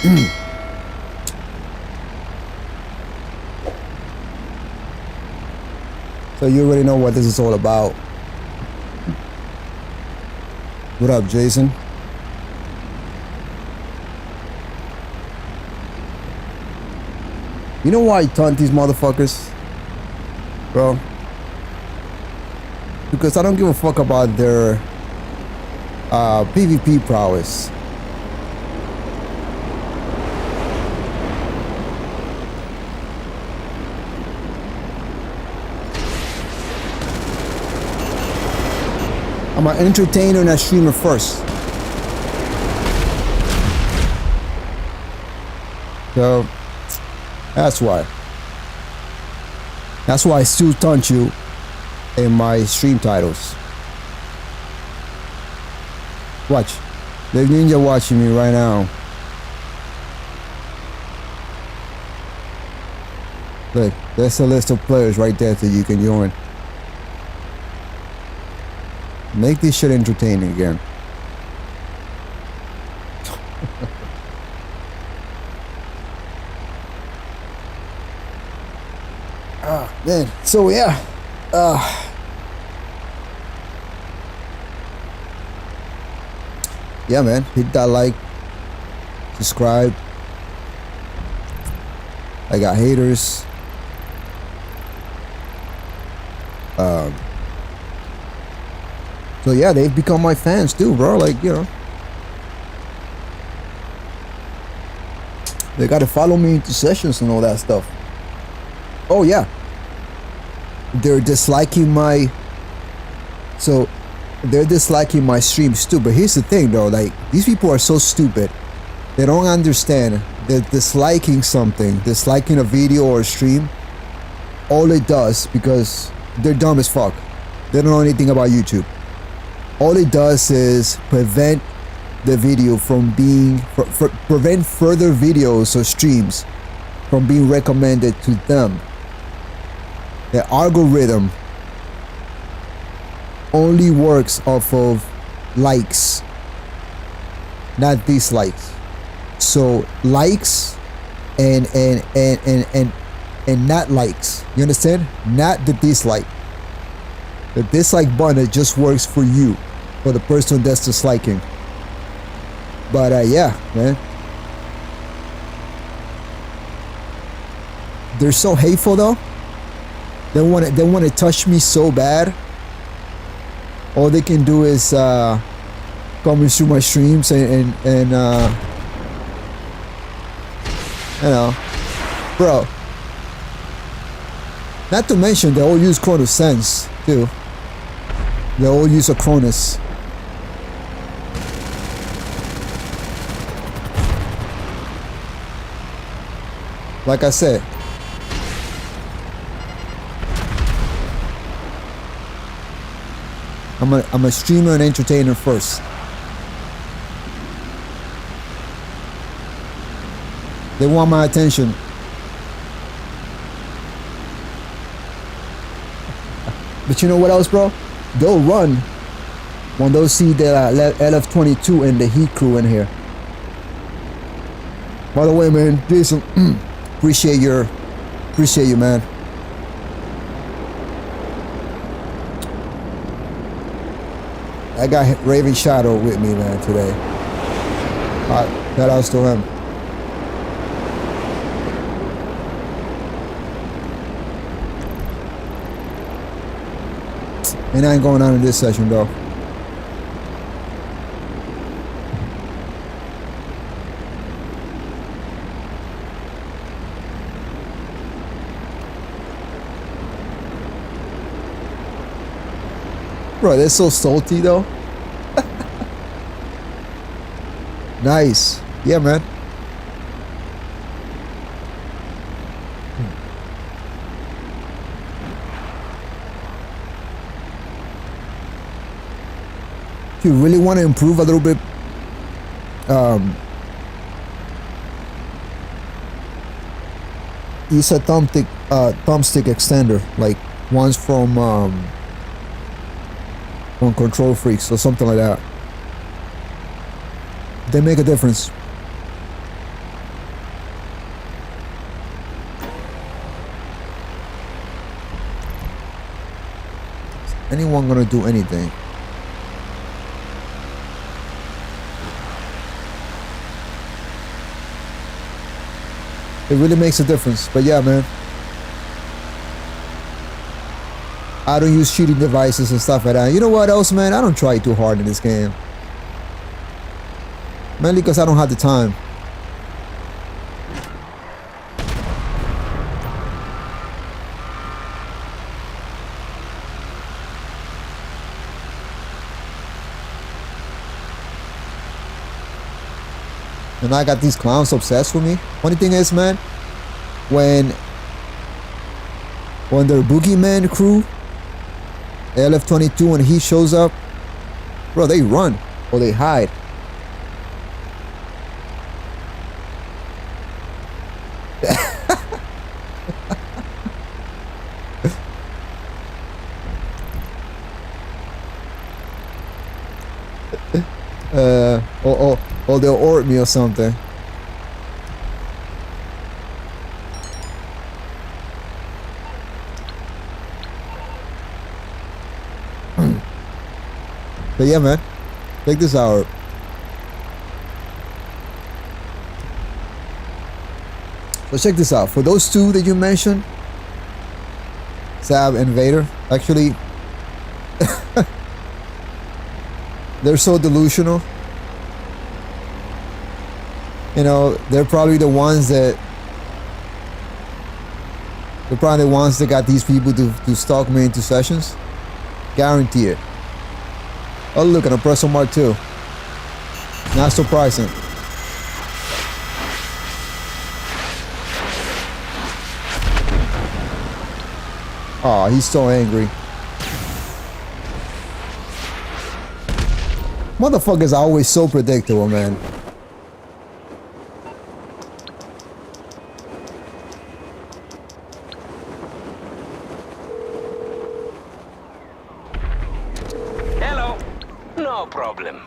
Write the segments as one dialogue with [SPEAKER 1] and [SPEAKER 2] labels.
[SPEAKER 1] So you already know what this is all about. What up, Jason? You know why I taunt these motherfuckers? Bro. Because I don't give a fuck about their PvP prowess. I'm an entertainer and a streamer first. So that's why. That's why I still taunt you in my stream titles. Watch. The ninja watching me right now. Look, there's a list of players right there that you can join. Make this shit entertaining again. Man, so yeah. Yeah, man, hit that like, subscribe. I got haters. So yeah, they've become my fans too, bro. Like, you know, they gotta follow me into sessions and all that stuff. Oh yeah, they're disliking my. So they're disliking my streams too. But here's the thing, though. Like, these people are so stupid. They don't understand that disliking something, disliking a video or a stream, all it does, because they're dumb as fuck. They don't know anything about YouTube. All it does is prevent the video from being, prevent further videos or streams from being recommended to them. The algorithm only works off of likes, not dislikes. So likes and not likes. You understand? Not the dislike. The dislike button, it just works for you, for the person that's disliking. But yeah, man, they're so hateful though. They want to touch me so bad. All they can do is come through my streams and you know, bro. Not to mention they all use Cronus Sense too. They all use a Cronus. Like I said, I'm a streamer and entertainer first. They want my attention. But you know what else, bro? They'll run when they'll see the LF22 and the Heat crew in here. By the way, man, Jason, appreciate you, man. I got Raven Shadow with me, man, today. Shout outs to him. And I ain't going on in this session, though. Bro, they're so salty though. Nice. Yeah, man. If you really want to improve a little bit, use a thumbstick extender, like ones from on Control Freaks or something like that. They make a difference. anyone gonna do anything? It really makes a difference. But yeah, man. I don't use cheating devices and stuff like that. You know what else, man? I don't try too hard in this game. Mainly because I don't have the time. And I got these clowns obsessed with me. Funny thing is, man, when their boogeyman crew, LF22, when he shows up, bro, they run or they hide. Or they'll orb me or something. But yeah, man, check this out. So check this out. For those two that you mentioned, Sab and Vader, actually, they're so delusional. You know, they're probably the ones that got these people to stalk me into sessions. Guarantee it. Oh, look at a Presso Mark II. Not surprising. Oh, he's so angry. Motherfuckers are always so predictable, man.
[SPEAKER 2] Hello. No problem.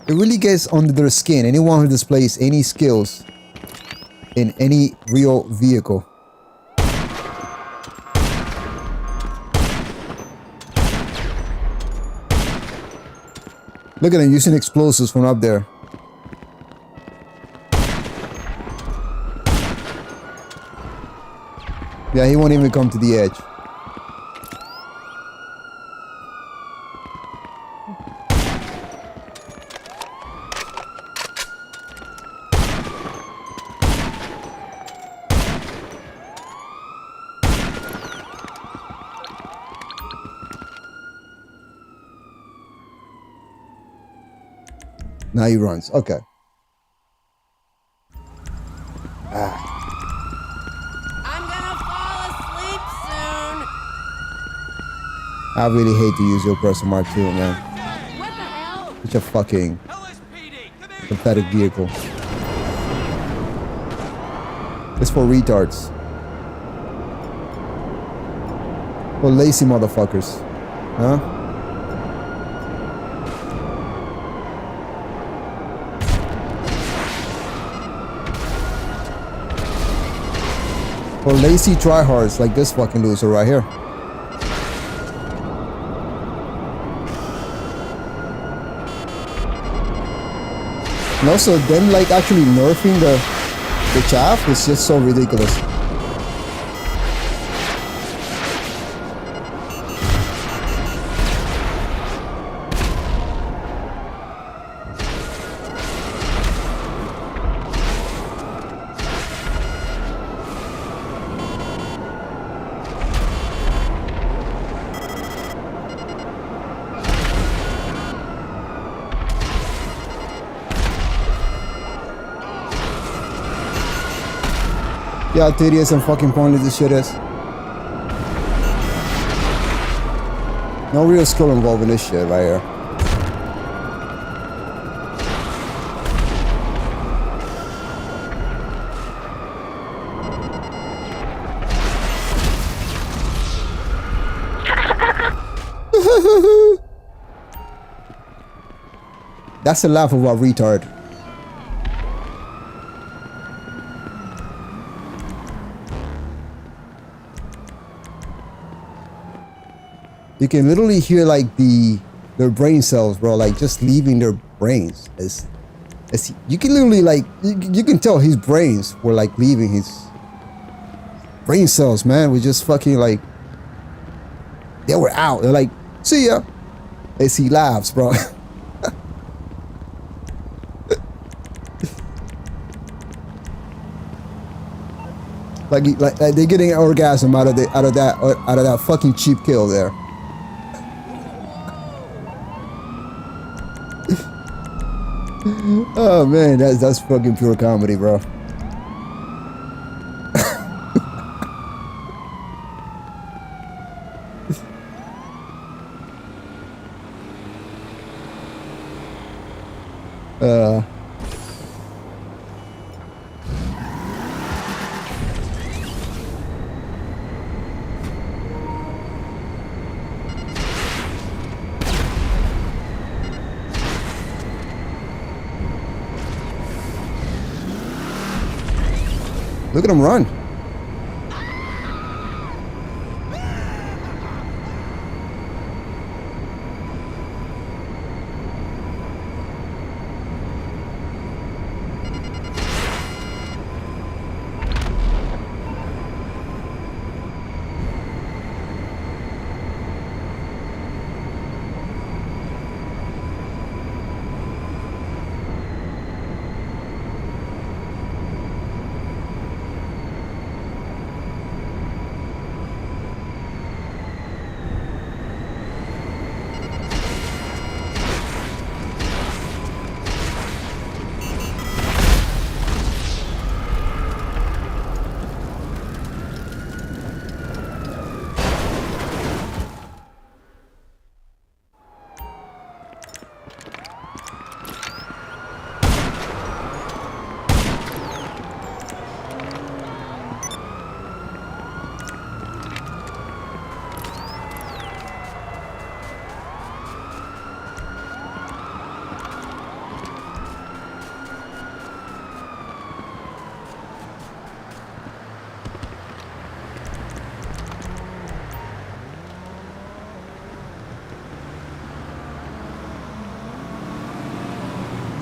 [SPEAKER 1] It really gets under their skin. Anyone who displays any skills in any real vehicle. Look at him using explosives from up there. Yeah, he won't even come to the edge. Now he runs. Okay.
[SPEAKER 3] I'm gonna fall asleep soon.
[SPEAKER 1] I really hate to use your Presso Mark II, man.
[SPEAKER 3] What the hell?
[SPEAKER 1] Such a fucking pathetic vehicle. It's for retards. For lazy motherfuckers. Huh? For lazy tryhards like this fucking loser right here. And also them like actually nerfing the chaff is just so ridiculous. Yeah, tedious and fucking pointless this shit is. No real skill involved in this shit right here. That's the laugh of a retard. You can literally hear like their brain cells, bro, like just leaving their brains. As you can literally like you can tell his brains were like leaving his brain cells, man. We just fucking like they were out. They're like, see ya. As he laughs, bro. like they're getting an orgasm out of that fucking cheap kill there. Oh man, that's fucking pure comedy, bro. Look at him run.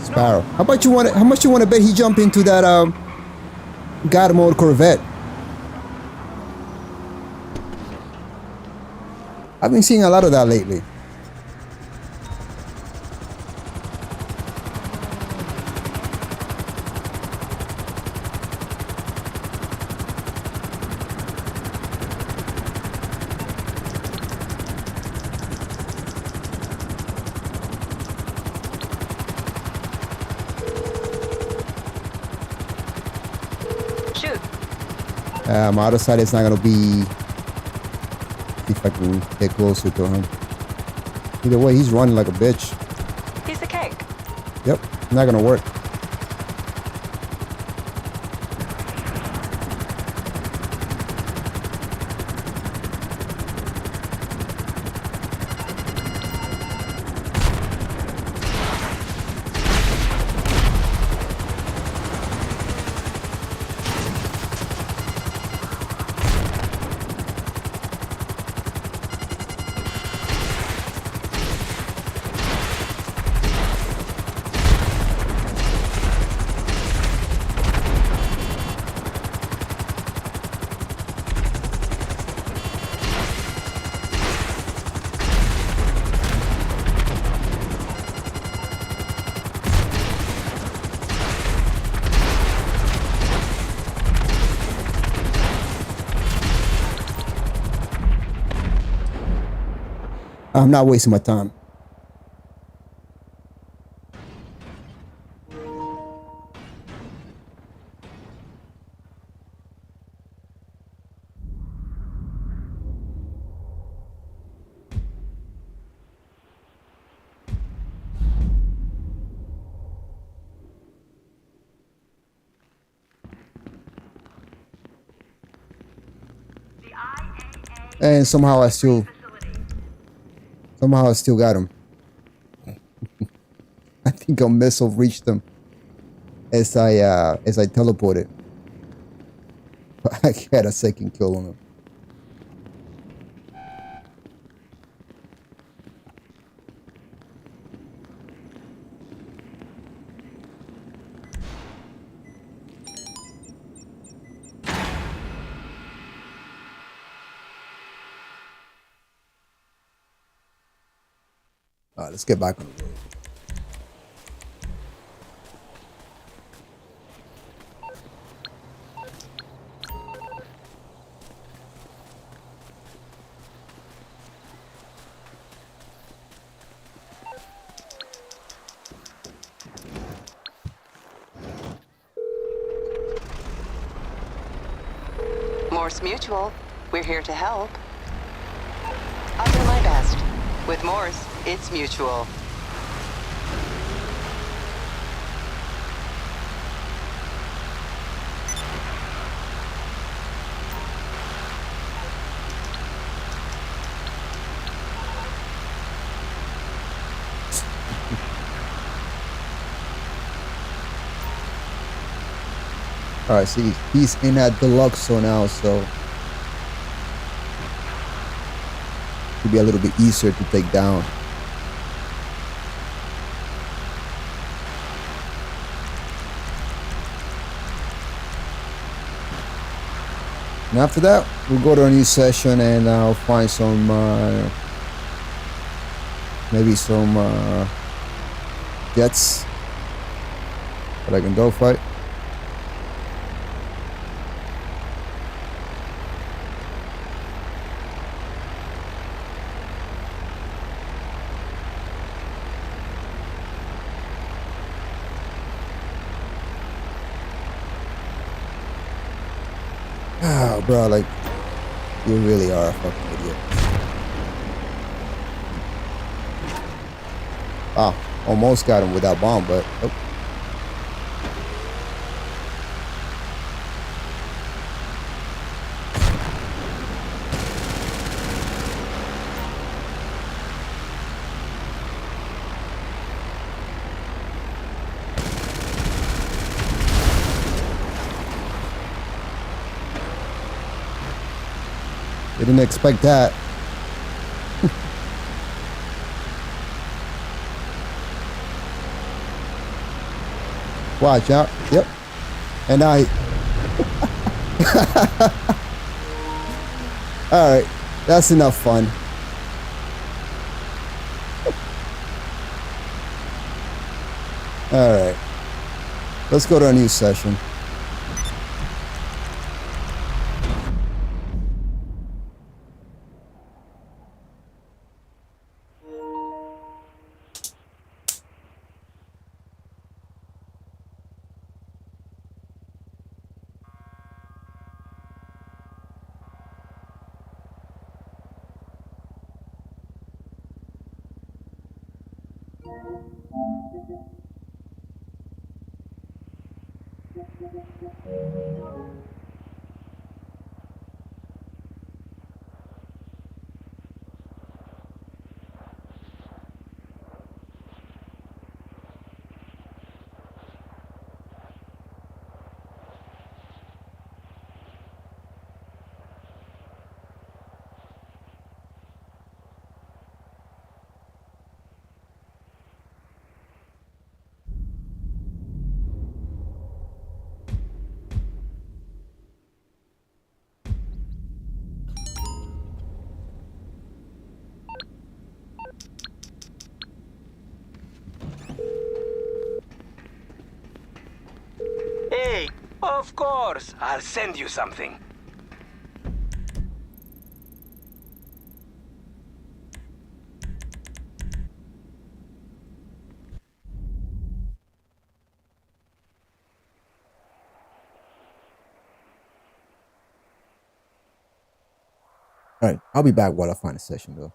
[SPEAKER 1] Sparrow. How much you want to bet he jump into that God mode Corvette? I've been seeing a lot of that lately. My other side is not gonna be if I can get closer to him. Either way, he's running like a bitch.
[SPEAKER 4] Piece of cake.
[SPEAKER 1] Yep, not gonna work. I'm not wasting my time. And somehow I still got him. I think a missile reached him as I teleported. But I had a second kill on him. All right, let's get back on the road.
[SPEAKER 4] Morse Mutual, we're here to help. I'll do my best. With Morse, it's mutual.
[SPEAKER 1] All right, see, he's in that deluxo now, so it'll be a little bit easier to take down. And after that, we'll go to a new session and I'll find some, maybe some jets that I can dogfight. Oh, bro, like, you really are a fucking idiot. Ah, almost got him with that bomb, but oh. Didn't expect that. Watch out. Yep. And I. Alright. That's enough fun. Alright. Let's go to a new session.
[SPEAKER 2] Hey, of course, I'll send you something.
[SPEAKER 1] Alright, I'll be back while I find a session though.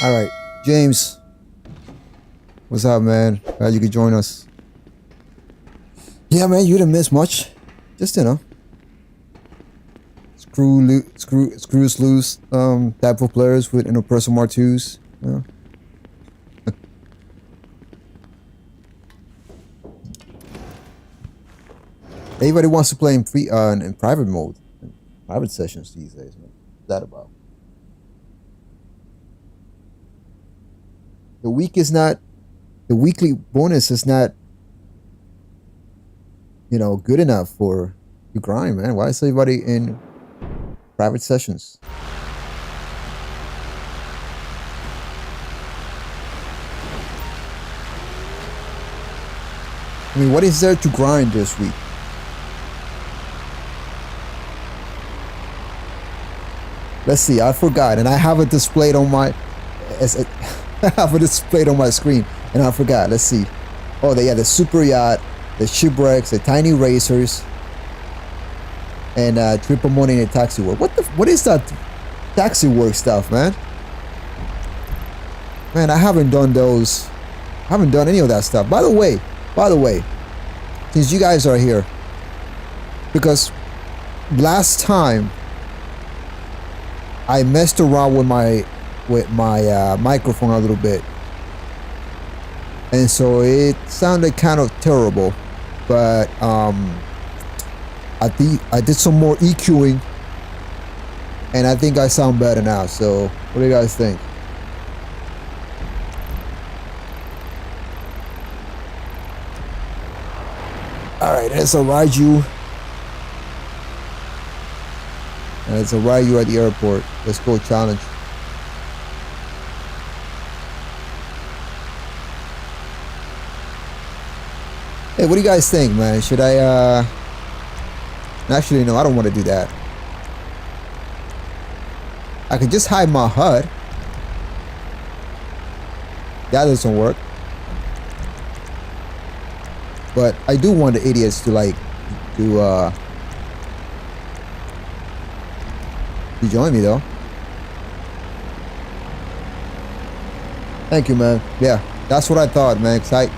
[SPEAKER 1] All right, James. What's up, man? Glad you could join us. Yeah, man, you didn't miss much. Just, you know, screws loose type of players with interpersonal R2s. You know? Everybody wants to play in in private mode, in private sessions these days. Man. What's that about? The weekly bonus is not, you know, good enough for the grind, man. Why is everybody in private sessions? I mean, what is there to grind this week? Let's see, I forgot, and I have it displayed on my I have it displayed on my screen, and I forgot. Let's see. Oh, yeah, the super yacht, the shipwrecks, the tiny racers, and triple money in a taxi work. What is that taxi work stuff, man? Man, I haven't done those. I haven't done any of that stuff. By the way, since you guys are here, because last time I messed around with my microphone a little bit, and so it sounded kind of terrible, but I did some more EQing, and I think I sound better now. So what do you guys think? All right, let's arrive you. Let's arrive you at the airport. Let's go challenge. Hey, what do you guys think, man? Should I, actually, no, I don't want to do that. I could just hide my HUD. That doesn't work. But I do want the idiots to, like, to join me, though. Thank you, man. Yeah, that's what I thought, man. 'Cause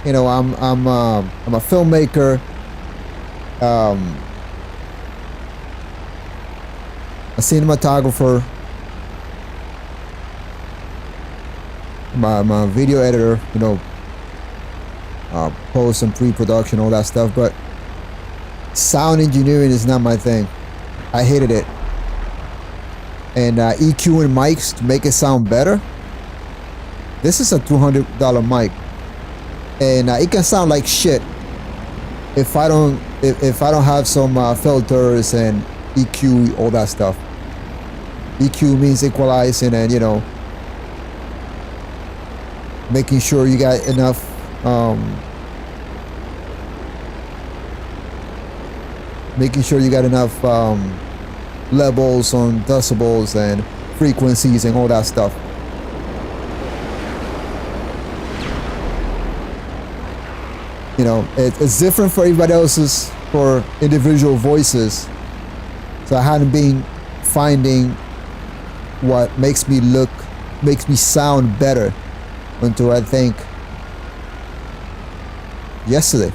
[SPEAKER 1] you know, I'm a filmmaker, a cinematographer, I'm a video editor, you know, post and pre-production, all that stuff, but sound engineering is not my thing. I hated it. And EQing mics to make it sound better. This is a $200 mic. And it can sound like shit if I don't have some filters and EQ, all that stuff. EQ means equalizing, and you know, making sure you got enough levels on decibels and frequencies and all that stuff. You know, it's different for everybody else's, for individual voices. So I hadn't been finding what makes me sound better until I think yesterday.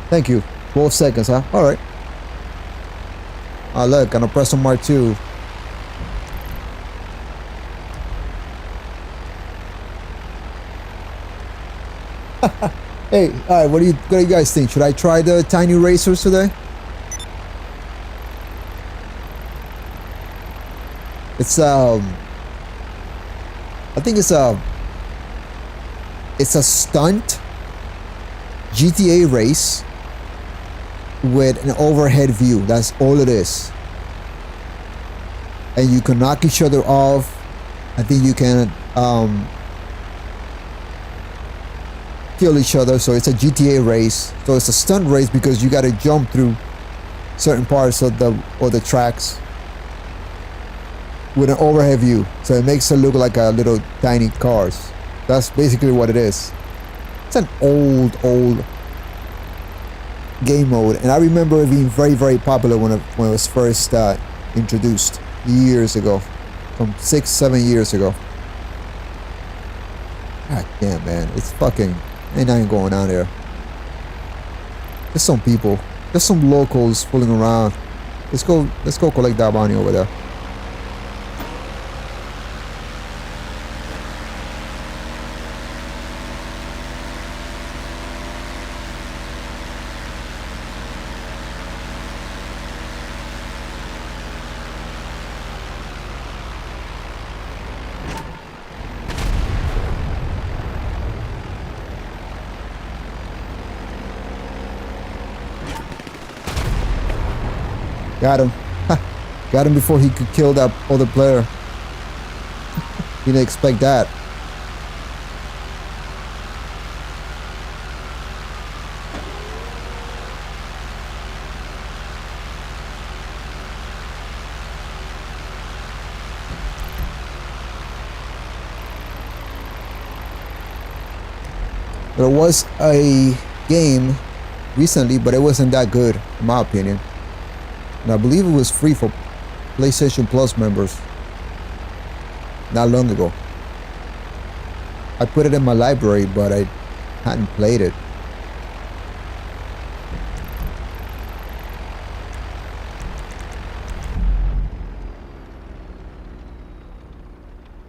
[SPEAKER 1] Thank you. 12 seconds, huh? All right. Look, I'm gonna press on Mark 2. Hey, all right. What do you guys think? Should I try the tiny racers today? It's I think it's a stunt GTA race with an overhead view. That's all it is. And you can knock each other off. I think you can kill each other. So it's a GTA race. So it's a stunt race because you got to jump through certain parts of the tracks with an overhead view. So it makes it look like a little tiny cars. That's basically what it is. It's an old game mode, and I remember it being very popular when it was first introduced years ago, from 6-7 years ago. God damn, man, it's fucking ain't nothing going on there. There's some people, there's some locals fooling around. Let's go collect that bounty over there. Got him. Got him before he could kill that other player. Didn't expect that. There was a game recently, but it wasn't that good, in my opinion. And I believe it was free for PlayStation Plus members not long ago. I put it in my library, but I hadn't played it.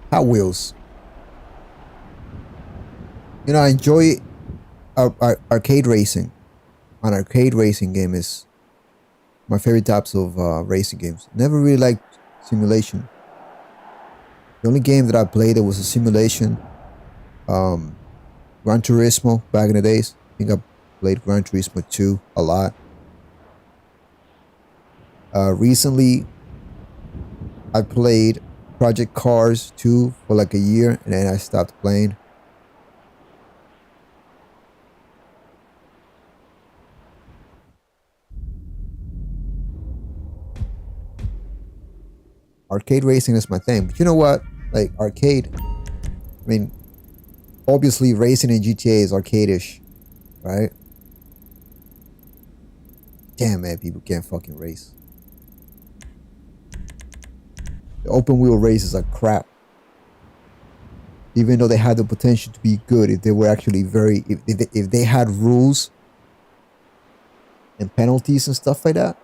[SPEAKER 1] Hot Wheels. You know, I enjoy arcade racing. An arcade racing game is my favorite types of racing games. Never really liked simulation. The only game that I played that was a simulation, Gran Turismo back in the days. I think I played Gran Turismo 2 a lot. Recently, I played Project Cars 2 for like a year, and then I stopped playing. Arcade racing is my thing, but you know what? Like arcade, I mean, obviously racing in GTA is arcade-ish, right? Damn, man, people can't fucking race. The open wheel races are crap. Even though they had the potential to be good, if they were actually if they had rules and penalties and stuff like that.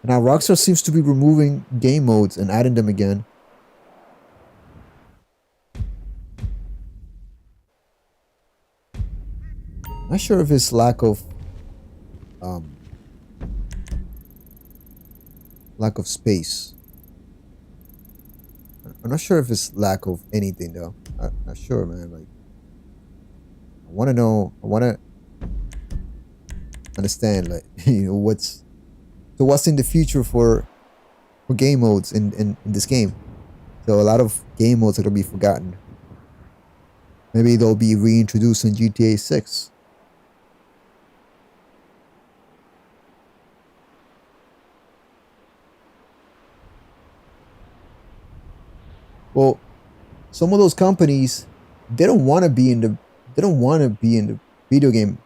[SPEAKER 1] Now Rockstar seems to be removing game modes and adding them again. Not sure if it's lack of space. I'm not sure if it's lack of anything though. I'm not sure, man. Like, I want to know. I want to understand, like, you know, what's in the future for game modes in this game. So a lot of game modes are gonna be forgotten. Maybe they'll be reintroduced in GTA 6. Well, some of those companies, they don't want to be in the video game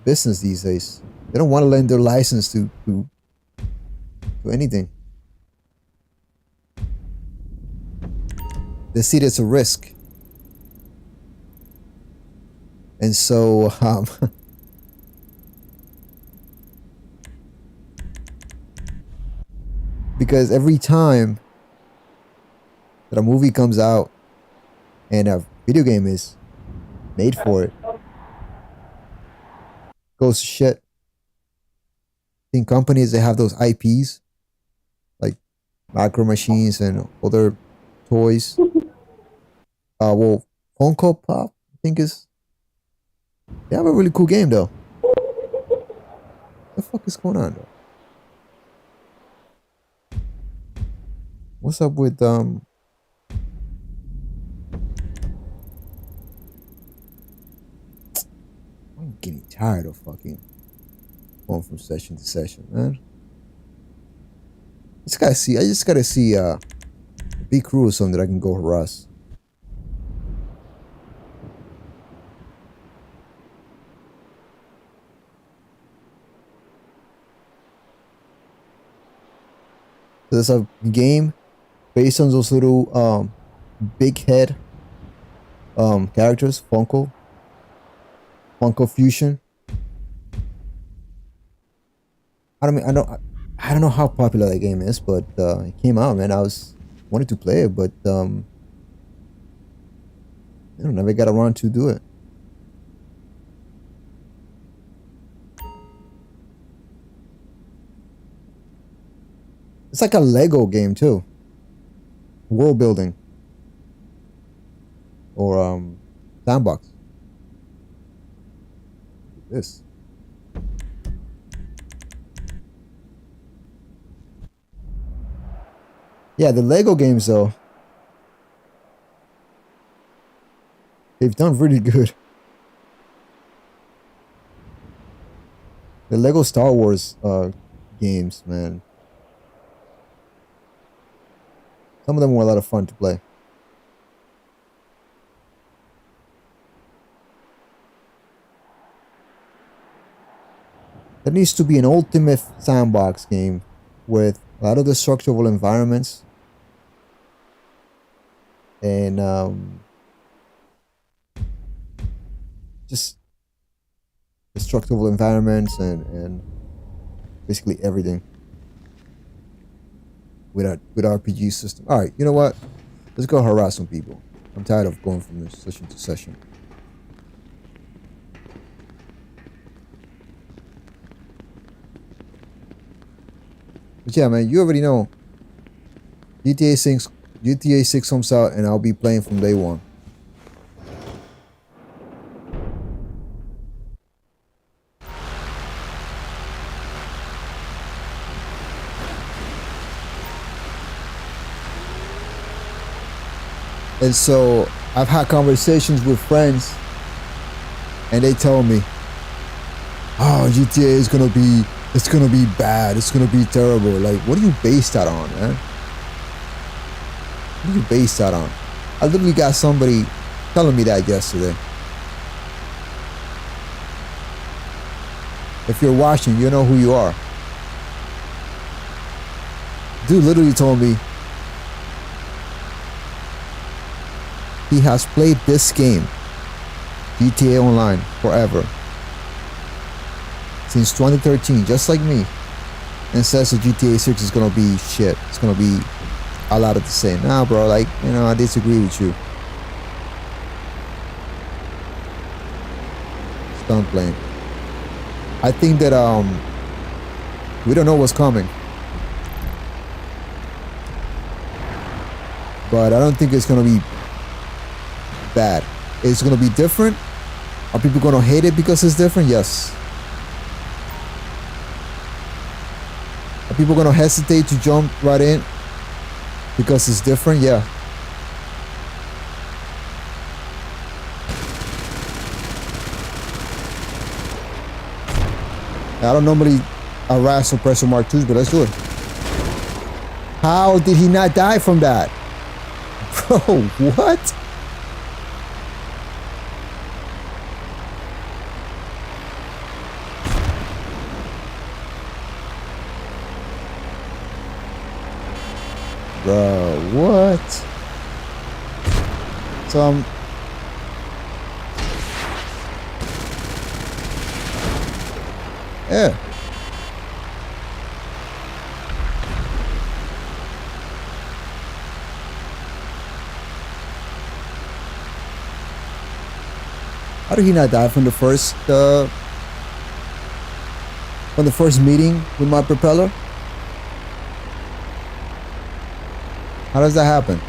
[SPEAKER 1] business these days. They don't want to lend their license to anything. They see it as a risk. And so because every time that a movie comes out and a video game is made for it, goes to shit. In companies that have those IPs, like Micro Machines and other toys. Well, Funko Pop, I think they have a really cool game though. What the fuck is going on though? What's up with I'm getting tired of fucking going from session to session, man. I just gotta see big crew or something that I can go harass. There's a game based on those little big head characters, Funko Fusion. I don't know how popular that game is, but it came out, man. Wanted to play it, but never got around to do it. It's like a Lego game too. World building. Or sandbox. Look at this. Yeah, the Lego games though, they've done really good. The Lego Star Wars games, man. Some of them were a lot of fun to play. There needs to be an ultimate sandbox game with a lot of destructible environments and just destructible environments and basically everything with RPG system. All right, you know what? Let's go harass some people. I'm tired of going from session to session. But yeah, man, you already know. GTA 6 comes out and I'll be playing from day one. And so I've had conversations with friends and they tell me, oh, GTA is gonna be, it's gonna be bad, it's gonna be terrible. Like, what do you base that on, man? What do you base that on? I literally got somebody telling me that yesterday. If you're watching, you know who you are. Dude literally told me he has played this game, GTA Online, forever. Since 2013, just like me. And says that GTA 6 is gonna be shit. It's gonna be a lot of the same. Nah, bro, like, you know, I disagree with you. Just don't blame. I think that, we don't know what's coming. But I don't think it's gonna be bad. It's gonna be different. Are people gonna hate it because it's different? Yes. Are people gonna hesitate to jump right in because it's different? Yeah. I don't normally harass Suppressor Mark IIs, but let's do it. How did he not die from that? Bro, what? Bro, what? So yeah. How did he not die from the first meeting with my propeller? How does that happen?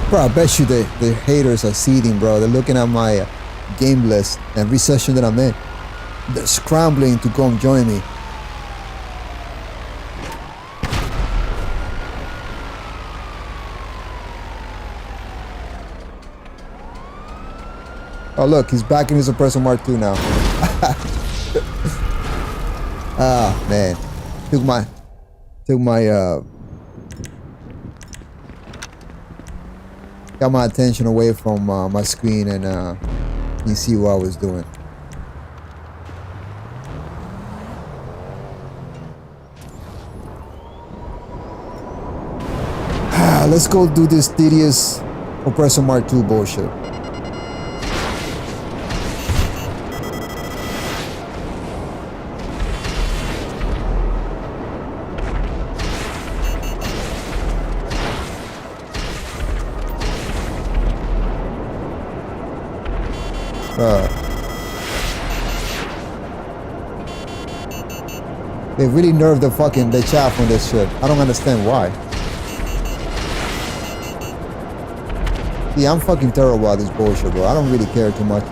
[SPEAKER 1] Bro, I bet you the haters are seething, bro. They're looking at my game list every session that I'm in. They're scrambling to come join me. Oh look, he's back in his Suppressor Mark II now. Ah man, took my got my attention away from my screen, and you see what I was doing. Let's go do this tedious Oppressor Mark II bullshit. They really nerfed the chaff on this shit. I don't understand why. Yeah, I'm fucking terrible at this bullshit, bro. I don't really care too much.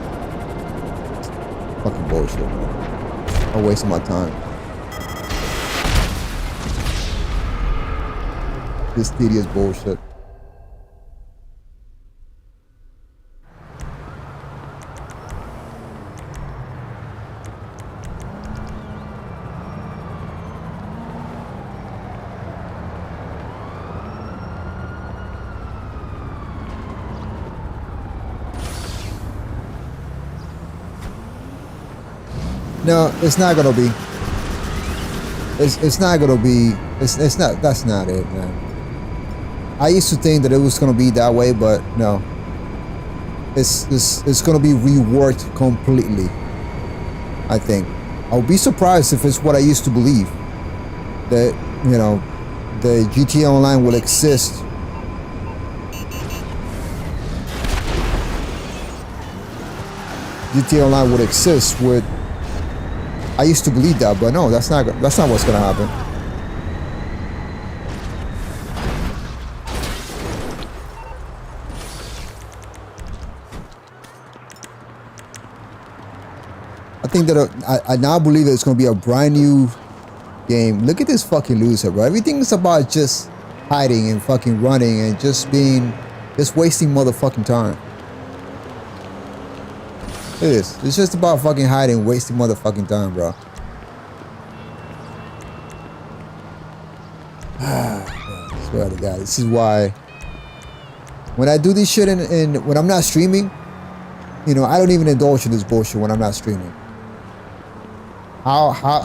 [SPEAKER 1] Fucking bullshit, man. I'm wasting my time. This tedious bullshit. No, it's not gonna be. It's not gonna be. It's not. That's not it, man. I used to think that it was gonna be that way, but no. It's gonna be reworked completely. I think. I'll be surprised if it's what I used to believe. That, you know, the GTA Online will exist. GTA Online would exist with. I used to believe that, but no, that's not what's gonna happen. I think that I now believe that it's gonna be a brand new game. Look at this fucking loser, bro. Everything's about just hiding and fucking running and just wasting motherfucking time. It is. It's just about fucking hiding, wasting motherfucking time, bro. I swear to God, this is why when I do this shit and when I'm not streaming, you know, I don't even indulge in this bullshit when I'm not streaming. How,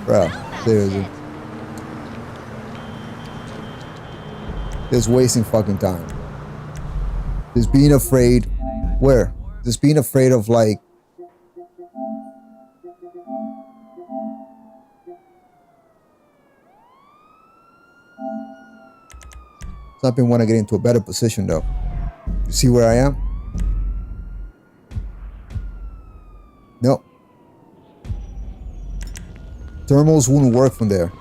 [SPEAKER 1] bro, seriously. Just wasting fucking time. Just being afraid. Where? Just being afraid of, like, something when I get into a better position, though. You see where I am? Nope. Thermals wouldn't work from there.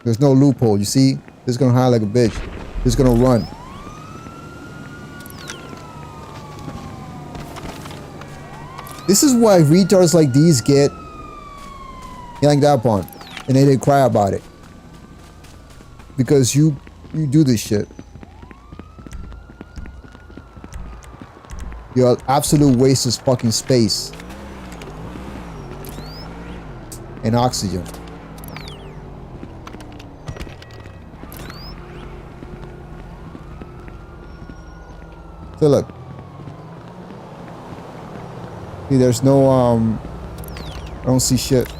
[SPEAKER 1] There's no loophole, you see? Just gonna hide like a bitch. Just gonna run. This is why retards like these get yanked up on, and they cry about it. Because you do this shit. You're an absolute waste of fucking space and oxygen. So look. See, there's no, I don't see shit.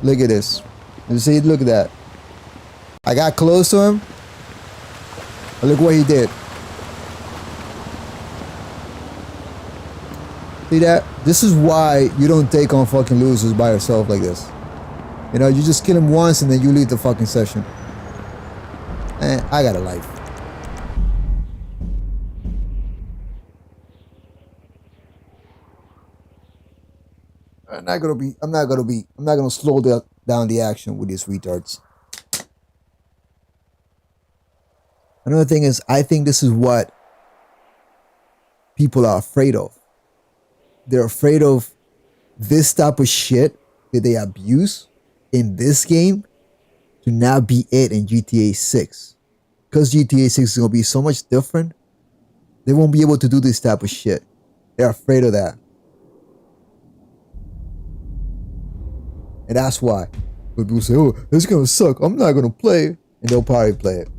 [SPEAKER 1] Look at this. You see, look at that. I got close to him. Look what he did. See that? This is why you don't take on fucking losers by yourself like this. You know, you just kill him once and then you leave the fucking session. I got a life. I'm not gonna slow down the action with these retards. Another thing is, I think this is what people are afraid of. They're afraid of this type of shit that they abuse in this game to not be it in GTA 6. Because GTA 6 is going to be so much different, they won't be able to do this type of shit. They're afraid of that. And that's why. But people say, oh, it's going to suck. I'm not going to play. And they'll probably play it.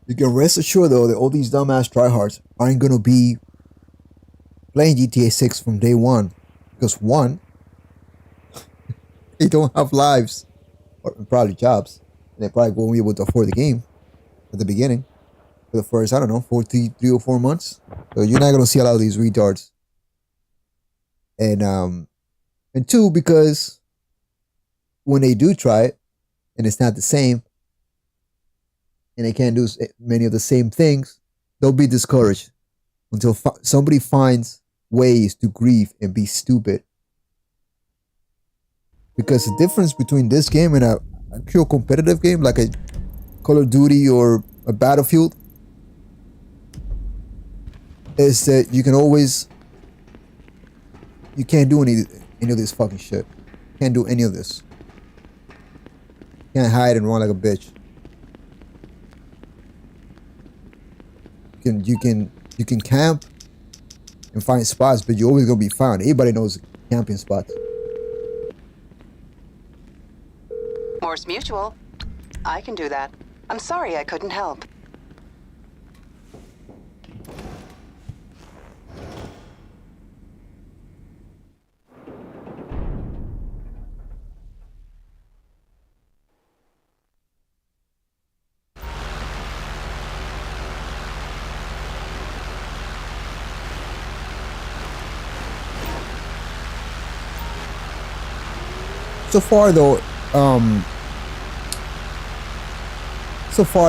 [SPEAKER 1] You can rest assured though that all these dumbass tryhards aren't gonna be playing GTA 6 from day one. Because one, they don't have lives. Or probably jobs. And they probably won't be able to afford the game at the beginning. For the first, I don't know, 3 or 4 months. So you're not gonna see a lot of these retards. And two, because when they do try it, and it's not the same, and they can't do many of the same things, they'll be discouraged until somebody finds ways to grieve and be stupid. Because the difference between this game and a actual competitive game like a Call of Duty or a Battlefield is that you can't do any of this fucking shit. Can't do any of this. Can't hide and run like a bitch. You can camp and find spots, but you're always gonna be found. Everybody knows camping spots.
[SPEAKER 4] Morse Mutual. I can do that. I'm sorry I couldn't help.
[SPEAKER 1] So far though,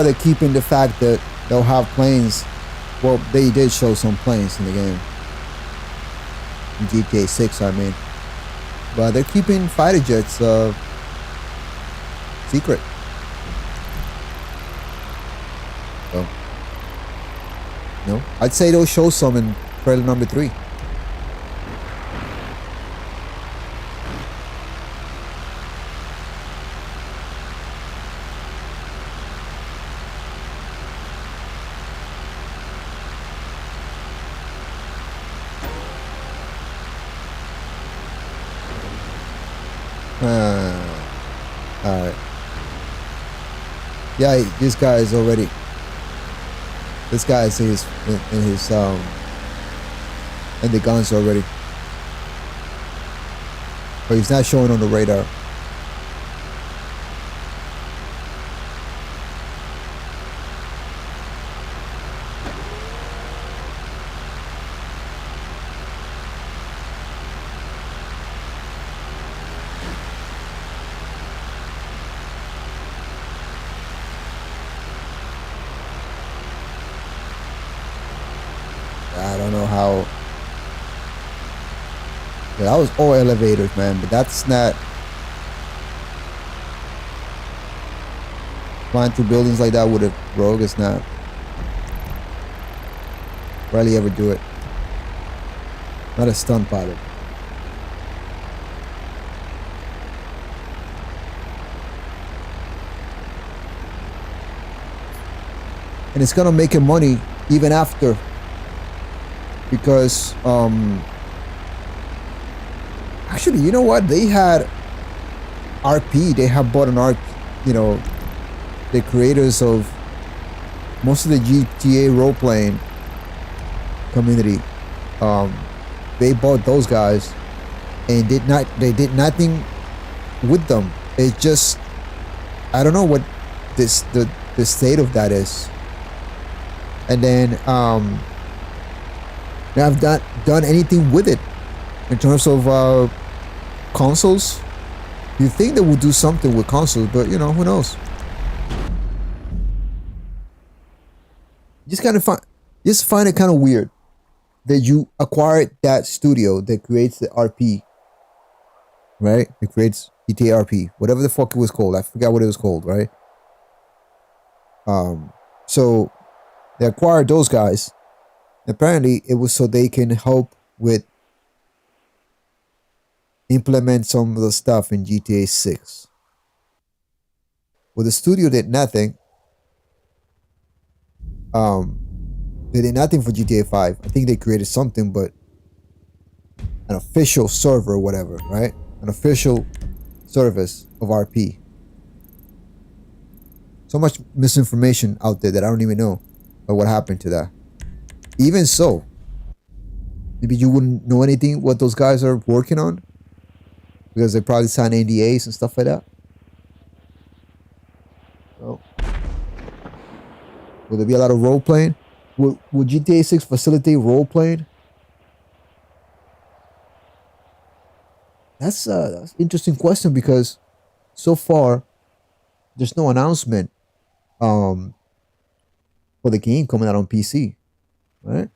[SPEAKER 1] they're keeping the fact that they'll have planes. Well, they did show some planes in the game. In GTA 6, I mean. But they're keeping fighter jets secret. So, no, I'd say they'll show some in trailer number 3. Alright. Yeah, this guy is already. This guy is in the guns already. But he's not showing on the radar. I don't know how. Yeah, that was all elevators, man, but that's not. Flying through buildings like that with a rogue is not. Rarely ever do it. Not a stunt pilot. And it's gonna make him money even after. Because actually, you know what, they had RP, they have bought an RP, you know, the creators of most of the GTA role-playing community, they bought those guys and they did nothing with them. It just, I don't know what the state of that is. And then they have not done anything with it in terms of consoles. You think they would do something with consoles, but you know, who knows? Just find it kind of weird that you acquired that studio that creates the RP, right? It creates GTA RP, whatever the fuck it was called. I forgot what it was called, right? So they acquired those guys. Apparently, it was so they can help with implement some of the stuff in GTA 6. Well, the studio did nothing. They did nothing for GTA 5. I think they created something, but an official server or whatever, right? An official service of RP. So much misinformation out there that I don't even know about what happened to that. Even so, maybe you wouldn't know anything what those guys are working on because they probably signed NDAs and stuff like that. So, will there be a lot of role playing? Will GTA 6 facilitate role playing? That's an interesting question because so far there's no announcement for the game coming out on PC, right?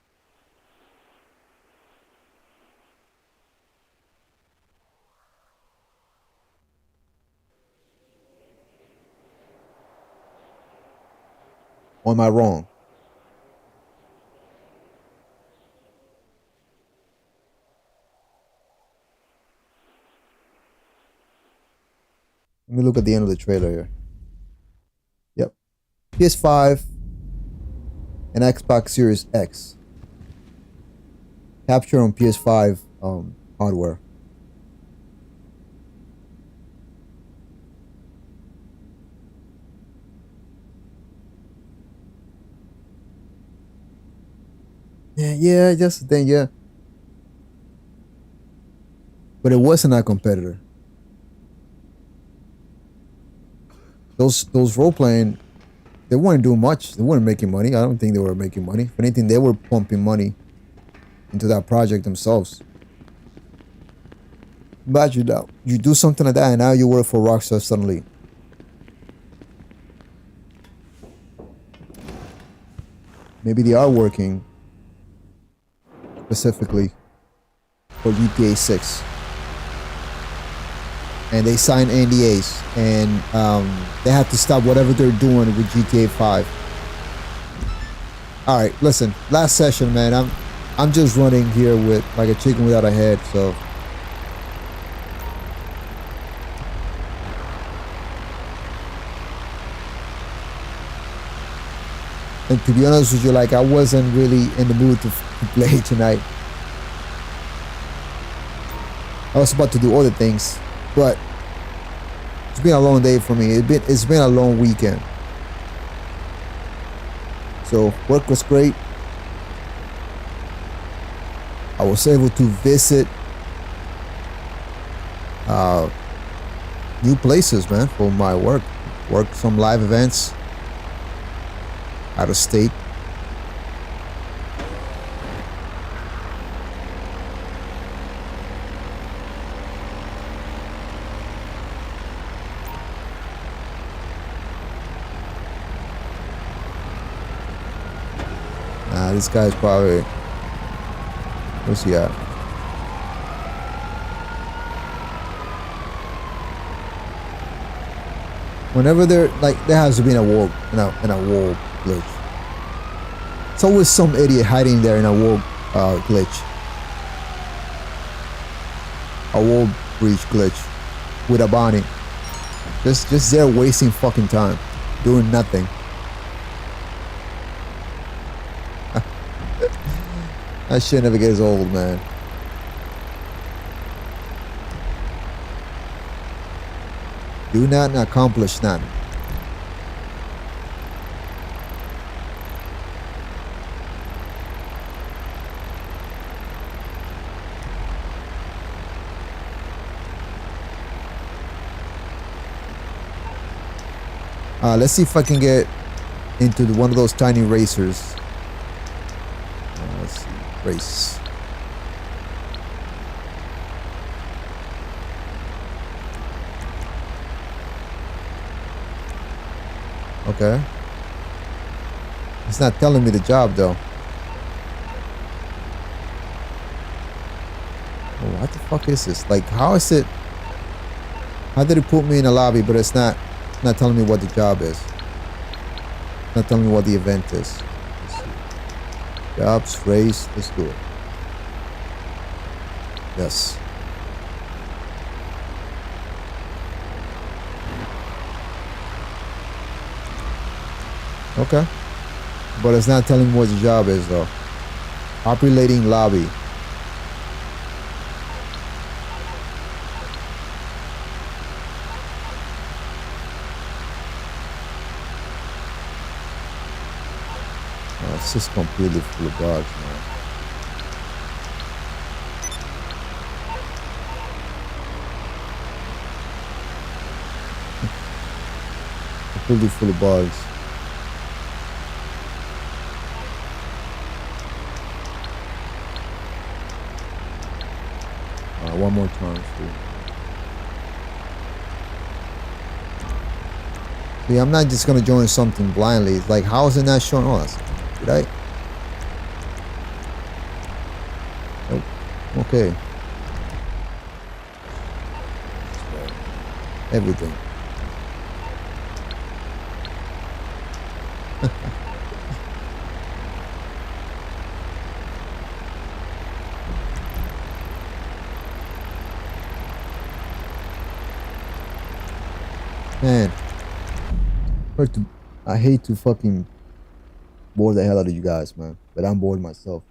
[SPEAKER 1] Or am I wrong? Let me look at the end of the trailer here. Yep. PS5 and Xbox Series X. Capture on PS5 hardware. Yeah, just the thing, yeah. But it wasn't a competitor. Those role playing, they weren't doing much. They weren't making money. I don't think they were making money. If anything, they were pumping money into that project themselves. Imagine that you do something like that, and now you work for Rockstar suddenly. Maybe they are working specifically for GTA 6. And they sign NDAs, and they have to stop whatever they're doing with GTA 5. All right, listen. Last session, man. I'm just running here with like a chicken without a head. So and to be honest with you, like I wasn't really in the mood to play tonight. I was about to do other things. But it's been a long day for me. It's been a long weekend. So work was great. I was able to visit new places, man, for my work. Work some live events out of state. This guy's probably, where's he at? Whenever they're like, there has to be a wall, in a wall glitch. It's always some idiot hiding there in a wall glitch, a wall breach glitch with a bounty. Just there wasting fucking time, doing nothing. That shit never gets old, man. Do not accomplish none. Let's see if I can get into one of those tiny racers. Let's see. Race. Okay. It's not telling me the job though. Oh, what the fuck is this? Like, how is it? How did it put me in a lobby, but it's not telling me what the job is. It's not telling me what the event is. Let's see. Jobs, race, let's do it. Yes. Okay. But it's not telling me what the job is though. Populating lobby. Oh, it's just completely full of bugs, man. Completely full of bugs. One more time, see, I'm not just gonna join something blindly. It's like, how is it not showing us? Did I? Nope. Okay. Everything. Man, I hate to fucking bore the hell out of you guys, man. But I'm bored myself.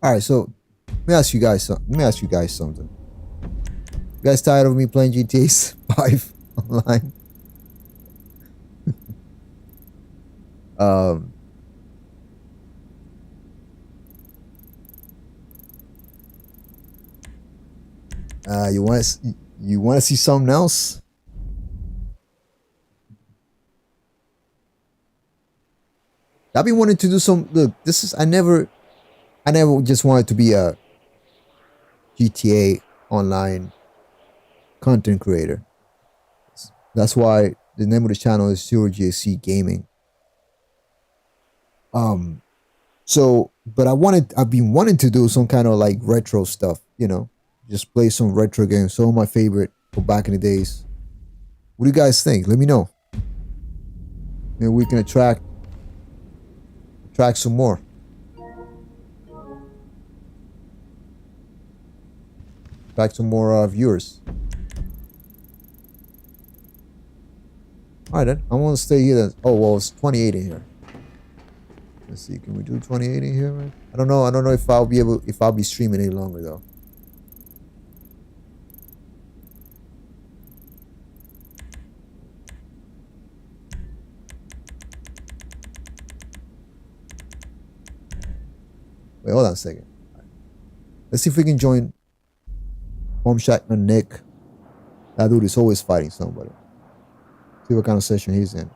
[SPEAKER 1] All right, so let me ask you guys something. You guys tired of me playing GTA 5 online? um, you want to see something else? I've been wanting to do some. Look, this is I never just wanted to be a GTA online content creator. That's why the name of the channel is Zero GSC Gaming. So, but I've been wanting to do some kind of like retro stuff, you know, just play some retro games. Some of my favorite from back in the days. What do you guys think? Let me know. Maybe we can attract some more. Attract some more viewers. All right, then. I want to stay here. Then. Oh, well, it's 28 in here. Let's see. Can we do 28 in here, man? I don't know if I'll be streaming any longer though. Wait, hold on a second. Let's see if we can join Home Shackman Nick. That dude is always fighting somebody. See what kind of session he's in.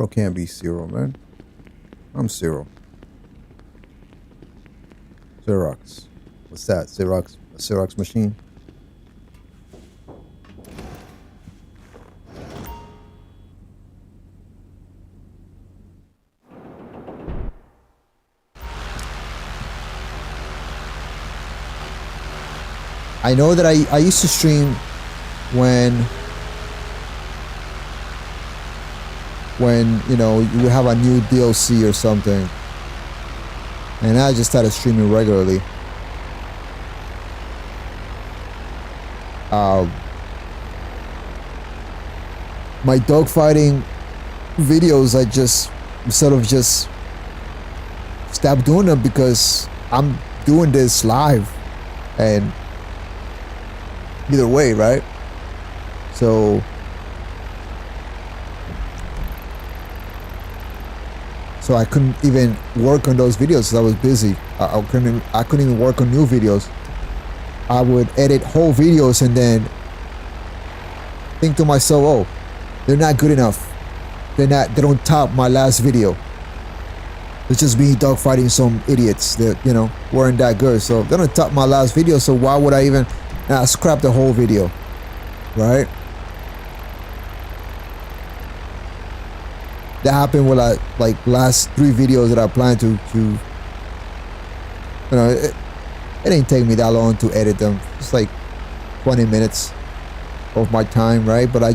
[SPEAKER 1] Bro can't be zero, man. I'm zero. Xerox. What's that? Xerox? A Xerox machine? I know that I used to stream when you know, you would have a new DLC or something, and I just started streaming regularly. My dogfighting videos, I just sort of just stopped doing them because I'm doing this live, and either way, right? So I couldn't even work on those videos because I was busy. I couldn't even work on new videos. I would edit whole videos and then think to myself, oh, they're not good enough. They don't top my last video. It's just me dogfighting some idiots that, you know, weren't that good. So they don't top my last video, so why would I even scrap the whole video, right? That happened with like last 3 videos that I planned to you know, it didn't take me that long to edit them. It's like 20 minutes of my time, right? But I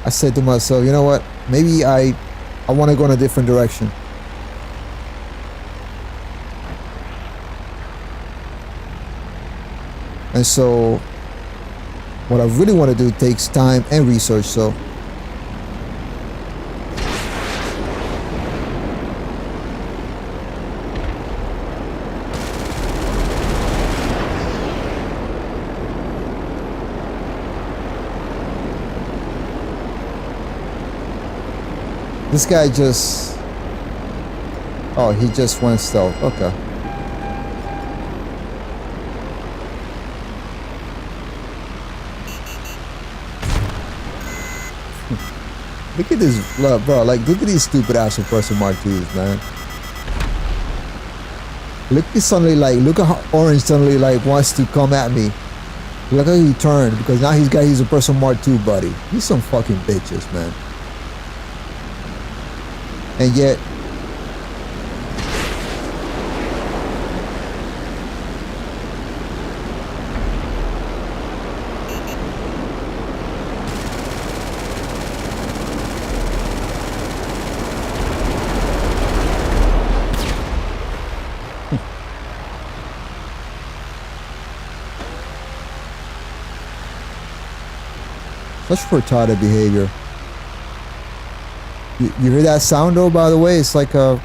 [SPEAKER 1] said to myself, you know what? Maybe I want to go in a different direction. And so what I really want to do takes time and research, so this guy just... Oh, he just went stealth. Okay. Look at this, bro. Like, look at these stupid ass Suppressor Mark IIs, man. Look at suddenly, like, look at how Orange suddenly, like, wants to come at me. Look how he turned, because now he's got his Suppressor Mark II, buddy. He's some fucking bitches, man. And yet, such retarded behavior. You hear that sound though, by the way? It's like a...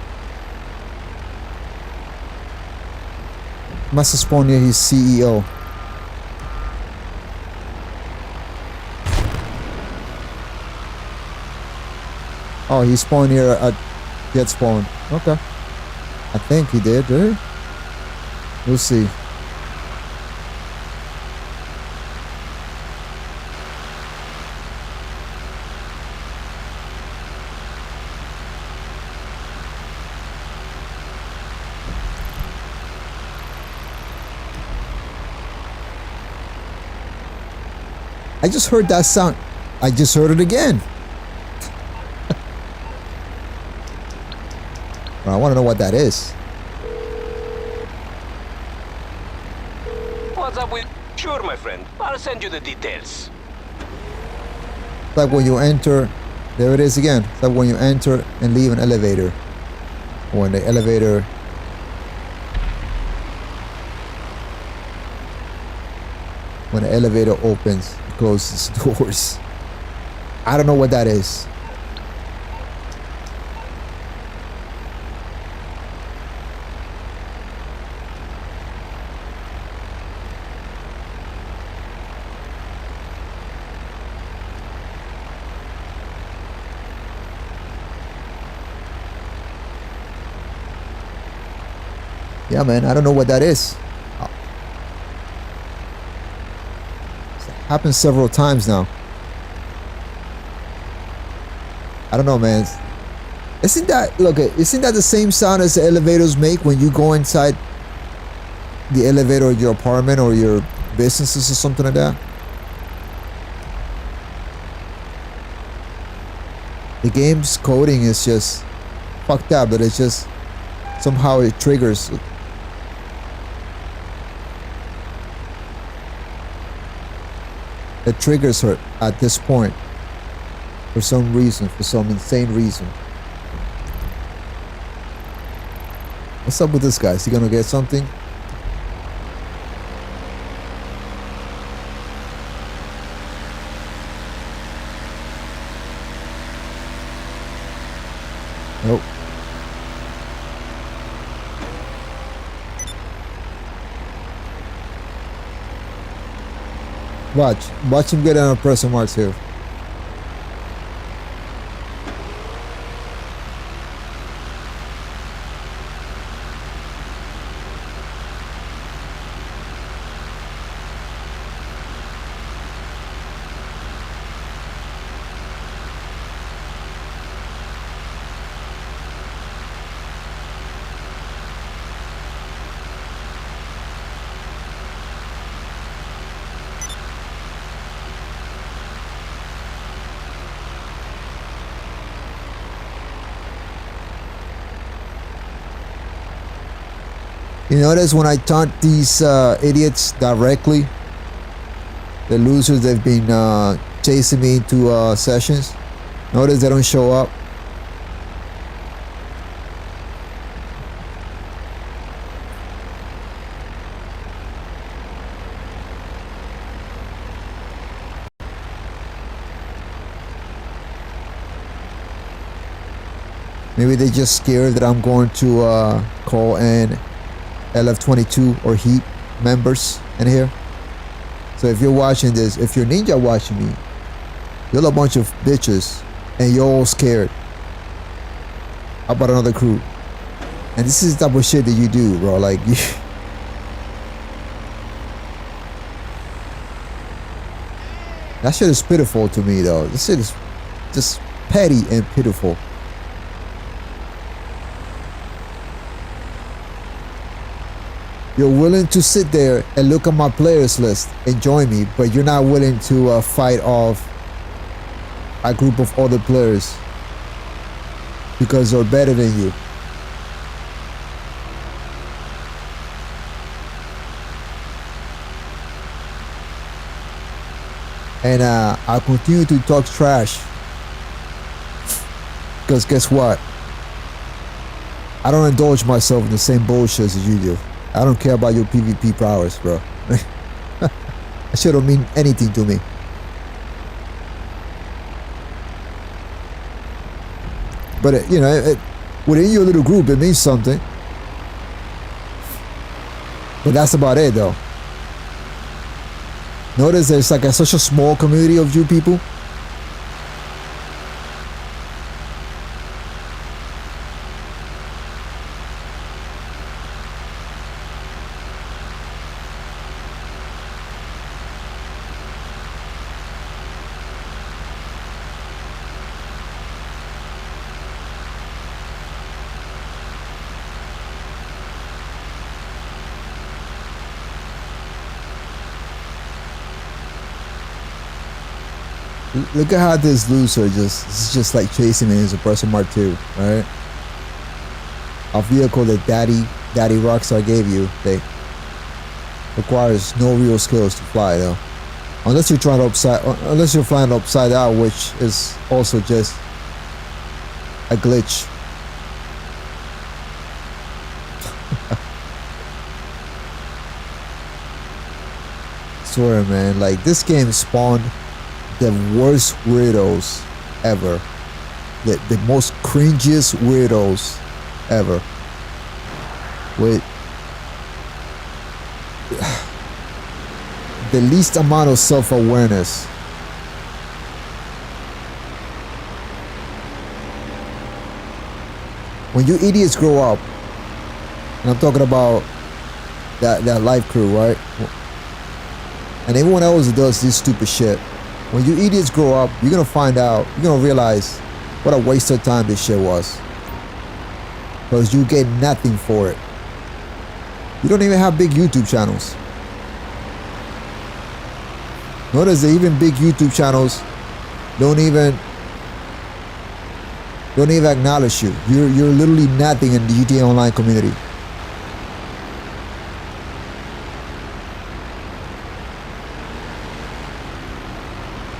[SPEAKER 1] Must have spawned near his CEO. Oh, he spawned near a jet spawn. Okay. I think he did, right? We'll see. I just heard that sound. I just heard it again. I want to know what that is.
[SPEAKER 2] What's up with... Sure, my friend. I'll send you the details.
[SPEAKER 1] It's like when you enter... There it is again. It's like when you enter and leave an elevator. When the elevator... When the elevator opens, it closes doors. I don't know what that is. Yeah, man, I don't know what that is. It's happened several times now. I don't know, man. Isn't that the same sound as the elevators make when you go inside the elevator of your apartment or your businesses or something like that? The game's coding is just fucked up, but it's just somehow it triggers. It triggers her at this point for some reason, for some insane reason. What's up with this guy? Is he gonna get something? Nope. Watch him get on a person mark too. You notice when I taunt these idiots directly, the losers they've been chasing me into sessions, notice they don't show up. Maybe they're just scared that I'm going to call in LF22 or Heat members in here. So if you're watching this, if you're Ninja watching me, you're a bunch of bitches and you're all scared about another crew. And this is the type of shit that you do, bro. Like, that shit is pitiful to me, though. This shit is just petty and pitiful. You're willing to sit there and look at my players list and join me, but you're not willing to fight off a group of other players because they're better than you. And I'll continue to talk trash because guess what? I don't indulge myself in the same bullshit as you do. I don't care about your PvP prowess, bro. That shit don't mean anything to me. But, you know, within your little group, it means something. But that's about it, though. Notice there's like such a small community of you people. Look at how this loser is just like chasing me as a person mark 2, right? A vehicle that Daddy Rockstar gave you, they requires no real skills to fly though. Unless you're flying upside down, which is also just a glitch. Swear, man, like this game spawned the worst weirdos ever. The most cringiest weirdos ever. With the least amount of self-awareness. When you idiots grow up, and I'm talking about that LYFE crew, right? And everyone else that does this stupid shit. When you idiots grow up, you're gonna find out, you're gonna realize What a waste of time this shit was. Because you get nothing for it. You don't even have big YouTube channels. Notice that even big YouTube channels don't even acknowledge you. You're literally nothing in the GTA Online community.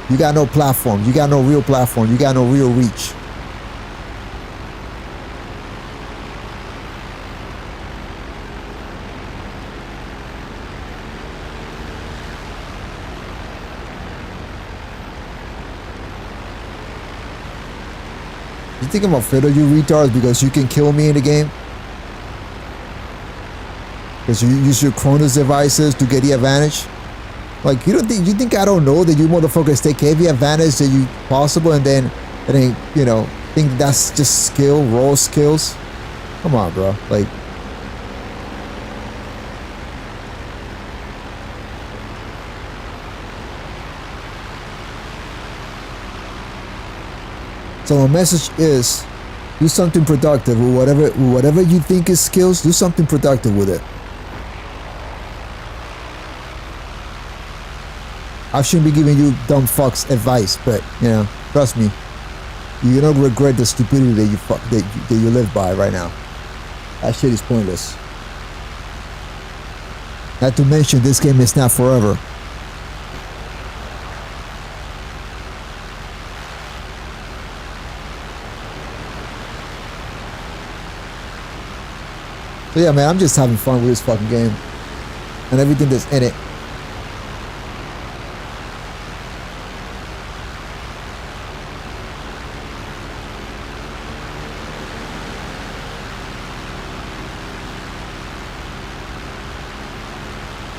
[SPEAKER 1] You got no platform. You got no real platform. You got no real reach. You think I'm afraid of you retards because you can kill me in the game? Because you use your Cronus devices to get the advantage? Like, you think I don't know that you motherfuckers take every advantage that you possible and then you know, think that's just skill, raw skills? Come on, bro. Like, so my message is, do something productive with whatever you think is skills. Do something productive with it. I shouldn't be giving you dumb fucks advice, but you know, trust me, you're gonna regret the stupidity that you live by right now. That shit is pointless. Not to mention, this game is not forever. So yeah, man, I'm just having fun with this fucking game and everything that's in it.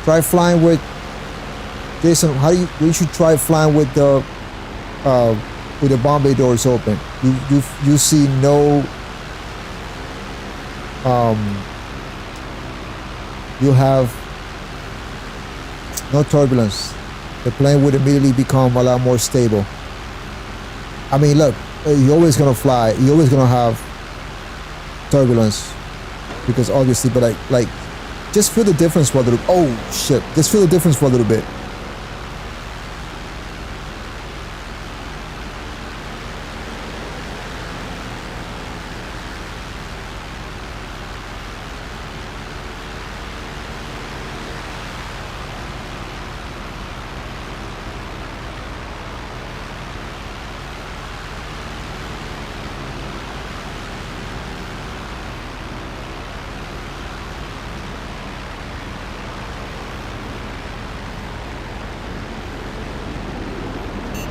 [SPEAKER 1] Try flying with Jason. You should try flying with the bomb bay doors open. You see no you have no turbulence. The plane would immediately become a lot more stable. I mean, look, you're always gonna fly. You're always gonna have turbulence because obviously, but like. Just feel the difference for a little. Oh shit! Just feel the difference for a little bit.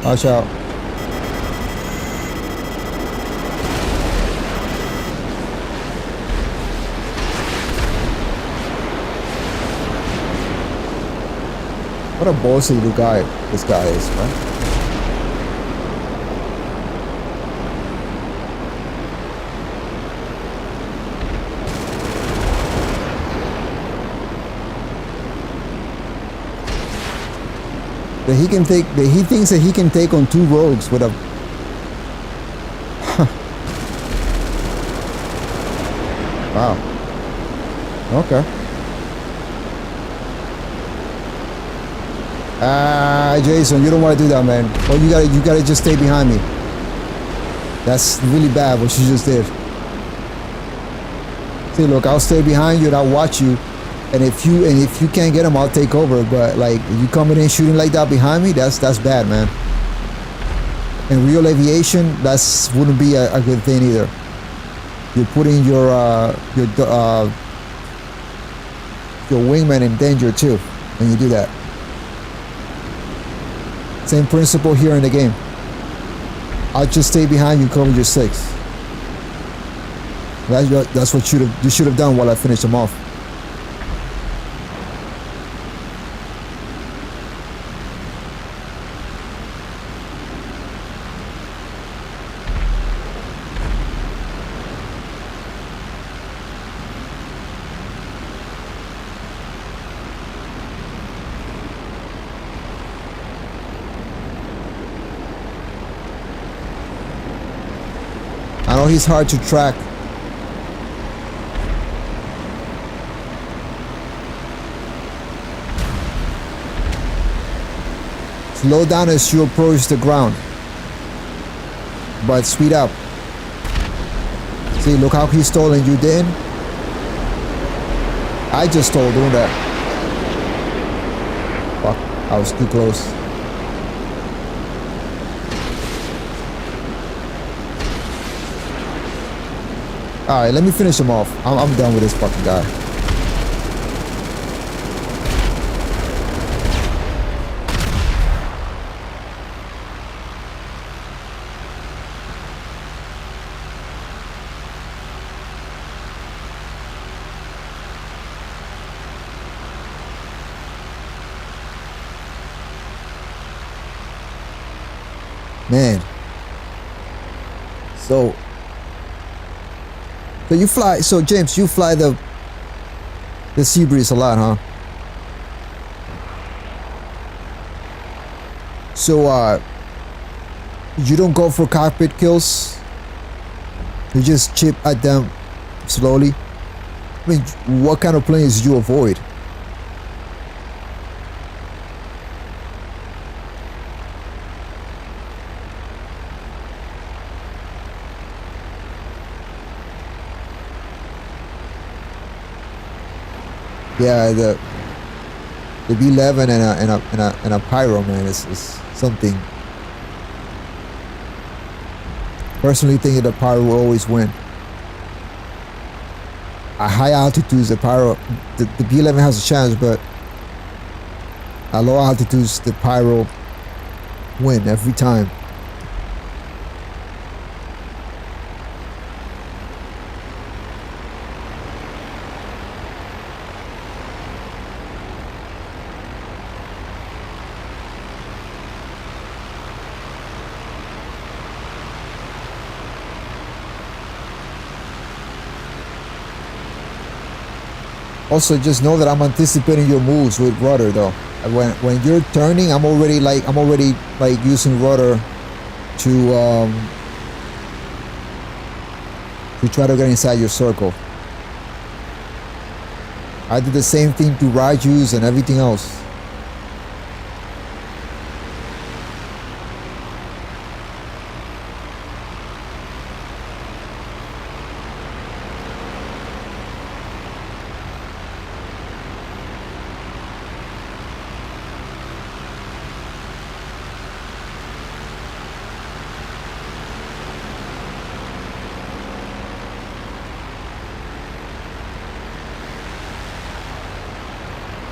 [SPEAKER 1] Watch out. What a bossy little guy this guy is, man. That he thinks that he can take on two rogues with a wow. Okay. Jason, you don't want to do that, man. Oh, you gotta just stay behind me. That's really bad what you just did. See, look, I'll stay behind you and I'll watch you. And if you can't get him, I'll take over. But like, you coming in shooting like that behind me, that's bad, man. In real aviation, wouldn't be a good thing either. You're putting your wingman in danger too when you do that. Same principle here in the game. I'll just stay behind you, cover your six. That's what you should have done while I finish them off. know he's hard to track. Slow down as you approach the ground. But speed up. See, look how he stole and you didn't. I just stole doing that. Fuck, I was too close. Alright, let me finish him off. I'm done with this fucking guy. Man. So you fly, so James, you fly the sea breeze a lot, huh? So you don't go for cockpit kills? You just chip at them slowly? I mean, what kind of planes do you avoid? Yeah, the B11 and a pyro, man, is something. Personally, thinking the pyro will always win. At high altitudes, the pyro, the B11 has a chance, but at low altitudes, the pyro win every time. Also, just know that I'm anticipating your moves with rudder, though. When you're turning, I'm already using rudder to try to get inside your circle. I did the same thing to Raju's and everything else.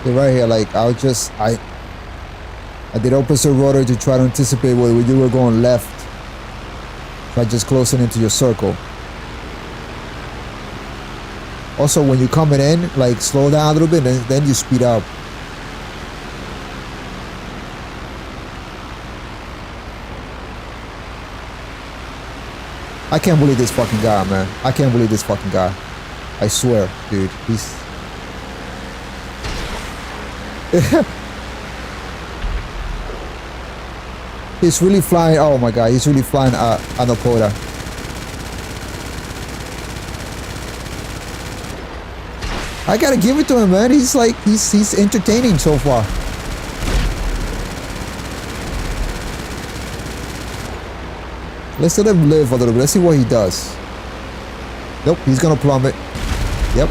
[SPEAKER 1] Right here, like I did opposite rudder to try to anticipate where you were going left by just closing into your circle. Also, when you're coming in, like slow down a little bit, and then you speed up. I can't believe this fucking guy, man. I can't believe this fucking guy. I swear, dude. He's really flying. Oh my god, he's really flying on a quota. I gotta give it to him, man. He's like he's entertaining so far. Let's let him live a little bit. Let's see what he does. Nope, he's gonna plummet. Yep.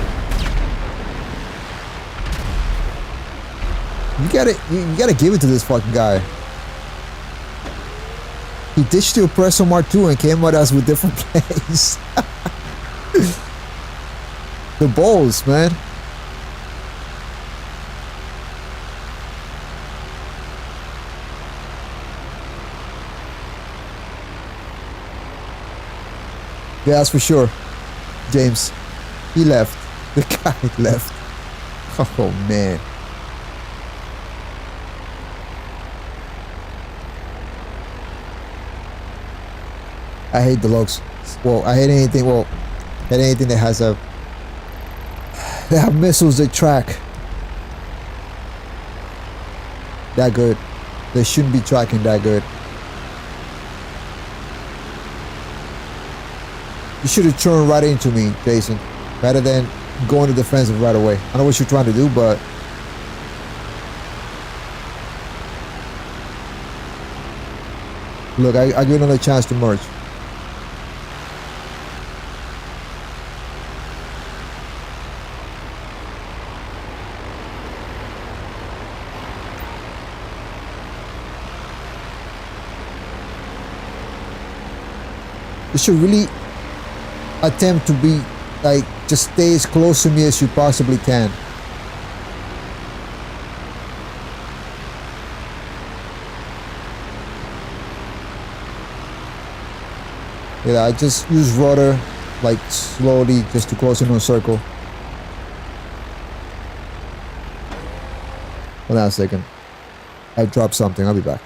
[SPEAKER 1] You gotta give it to this fucking guy. He ditched the Oppressor Mark II and came at us with different planes. The balls, man. Yeah, that's for sure. James, he left. The guy left. Oh man. I hate the logs. Well, I hate anything. Well, anything that has that have missiles that track that good. They shouldn't be tracking that good. You should have turned right into me, Jason, rather than going to defensive right away. I know what you're trying to do, but look, I give you another chance to merge. You should really attempt to be like, just stay as close to me as you possibly can. Yeah, I just use rudder like slowly just to close in a circle. Hold on a second. I dropped something. I'll be back.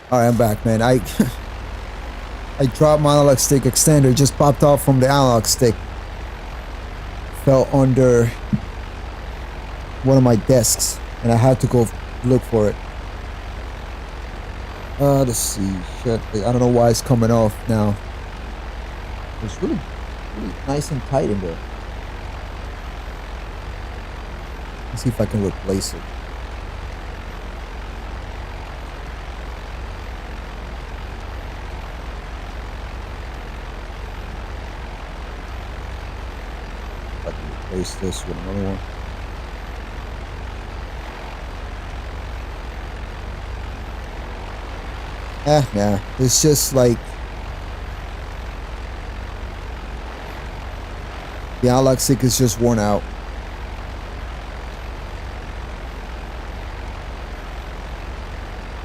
[SPEAKER 1] All right, I'm back, man. I dropped my analog stick extender. It just popped off from the analog stick. Fell under one of my desks, and I had to go look for it. Let's see. Shit, I don't know why it's coming off now. It's really nice and tight in there. Let's see if I can replace it. Replace this with another one. Nah, it's just like the analog stick is just worn out.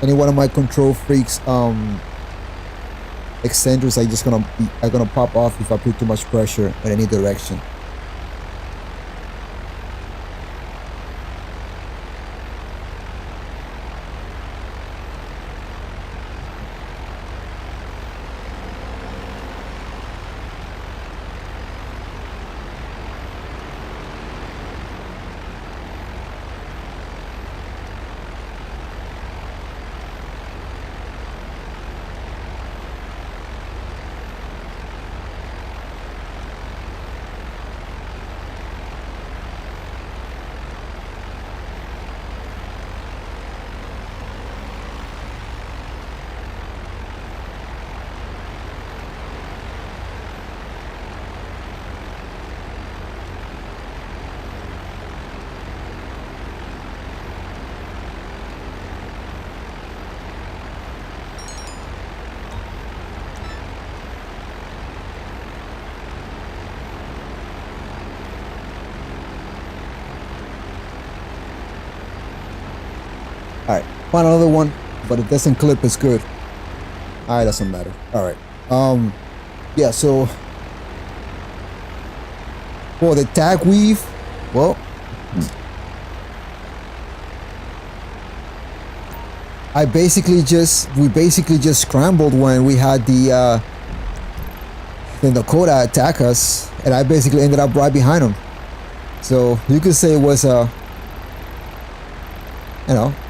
[SPEAKER 1] Any one of my control freaks extenders are gonna pop off if I put too much pressure in any direction. Alright, find another one, but it doesn't clip as good. Alright, doesn't matter. Alright. Yeah, so for the tag weave, well, we basically just scrambled when we had the Dakota attack us, and I basically ended up right behind him. So you could say it was it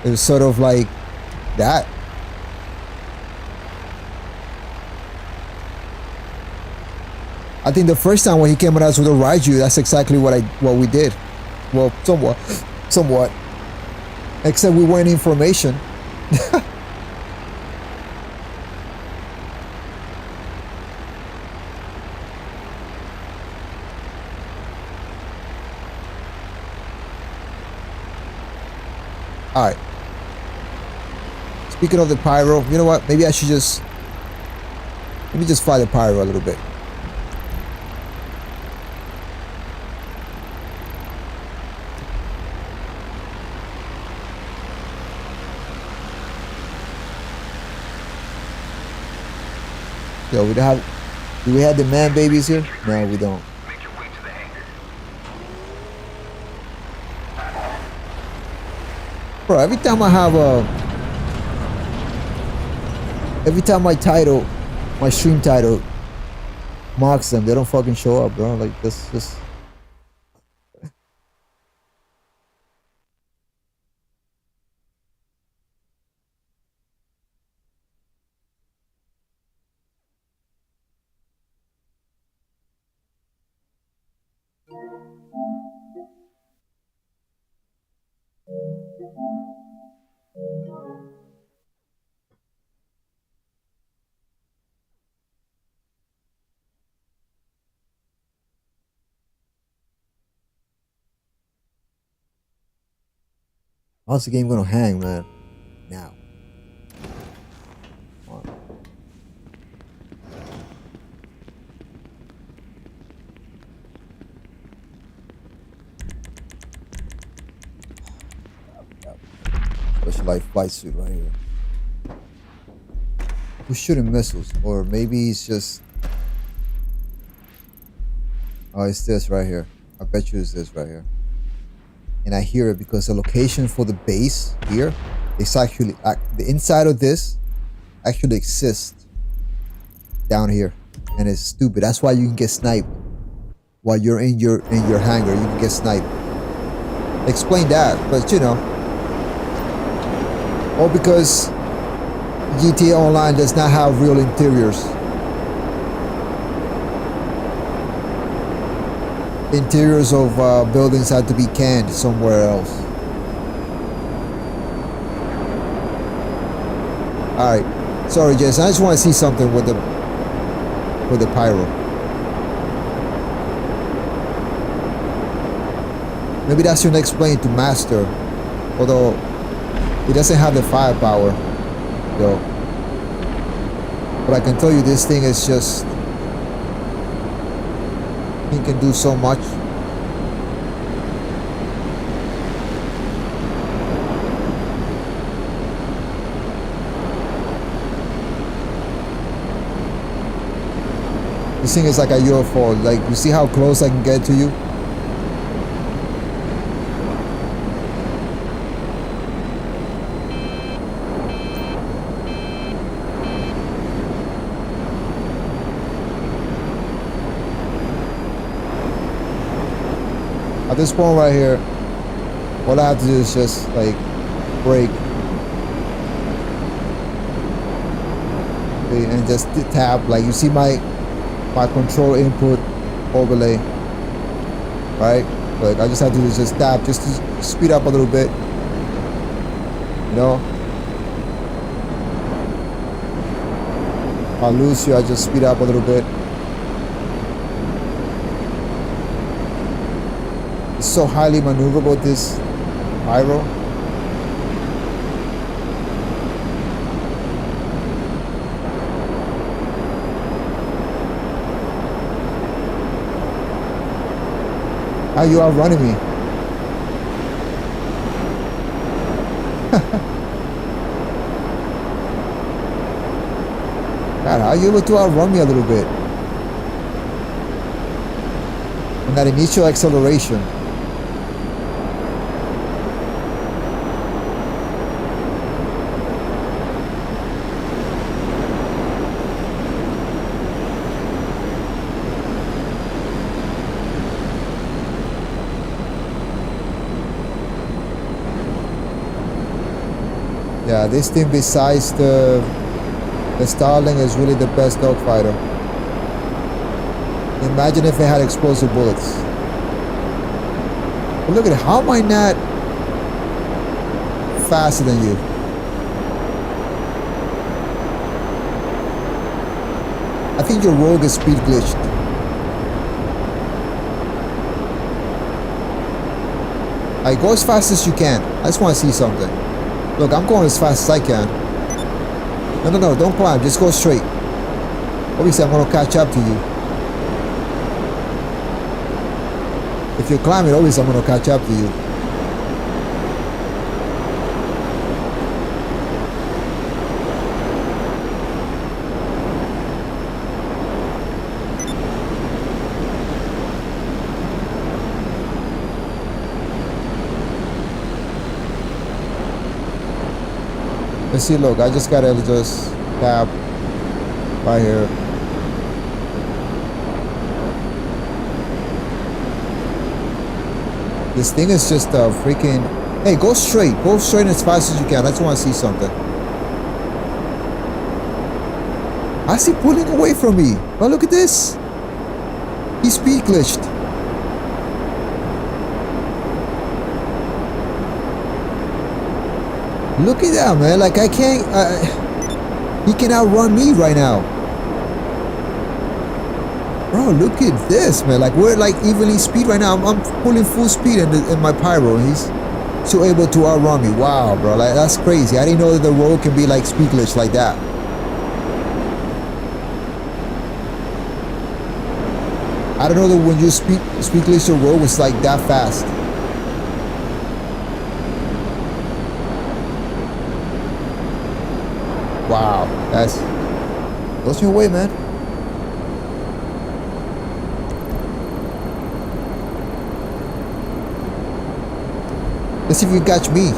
[SPEAKER 1] was sort of like that. I think the first time when he came at us with a Raiju, that's exactly what we did. Well, somewhat. Except we weren't in formation. All right. Speaking of the pyro, you know what? Maybe I should let me just fly the pyro a little bit. Yo, do we have the man babies here? No, we don't. Bro, every time my stream title mocks them, they don't fucking show up, bro. Like this. How's the game gonna hang, man? Now. Special life flight suit right here. Who's shooting missiles? Or maybe it's just... Oh, it's this right here. I bet you it's this right here. And I hear it because the location for the base here is actually... the inside of this actually exists down here. And it's stupid. That's why you can get sniped. While you're in your hangar, you can get sniped. Explain that, but you know. Or because GTA Online does not have real interiors. Interiors of buildings had to be canned somewhere else. Alright. Sorry, Jason. I just want to see something with the pyro. Maybe that's your next plane to master. Although it doesn't have the firepower, though. But I can tell you this thing is just... It can do so much. This thing is like a UFO. Like, you see how close I can get to you? At this point right here, all I have to do is just like brake. Okay, and just tap. Like you see my control input overlay, right? Like I just have to do is just tap, just to speed up a little bit. You know, if I lose you, I just speed up a little bit. It's so highly maneuverable, this pyro. How you outrunning me? God, how are you able to outrun me a little bit? And that initial acceleration. Yeah, this thing besides the Starling is really the best dogfighter. Imagine if it had explosive bullets. But look at it. How am I not faster than you? I think your rogue is speed glitched. Alright, go as fast as you can. I just want to see something. Look, I'm going as fast as I can. No, don't climb. Just go straight. Obviously, I'm going to catch up to you. If you're climbing, obviously, I'm going to catch up to you. Let's see, look, I just gotta just tap right here. This thing is just a freaking... Hey, go straight as fast as you can. I just want to see something. I see pulling away from me. Oh, look at this. He's speed glitched. Look at that, man. Like, I can't... he can outrun me right now. Bro, look at this, man. Like, we're like evenly speed right now. I'm pulling full speed in my pyro. And he's still able to outrun me. Wow, bro. Like, that's crazy. I didn't know that the road can be like speed glitch like that. I don't know that when you speed glitch the road was like that fast. Wow, that's goes your way, man. Let's see if you can catch me.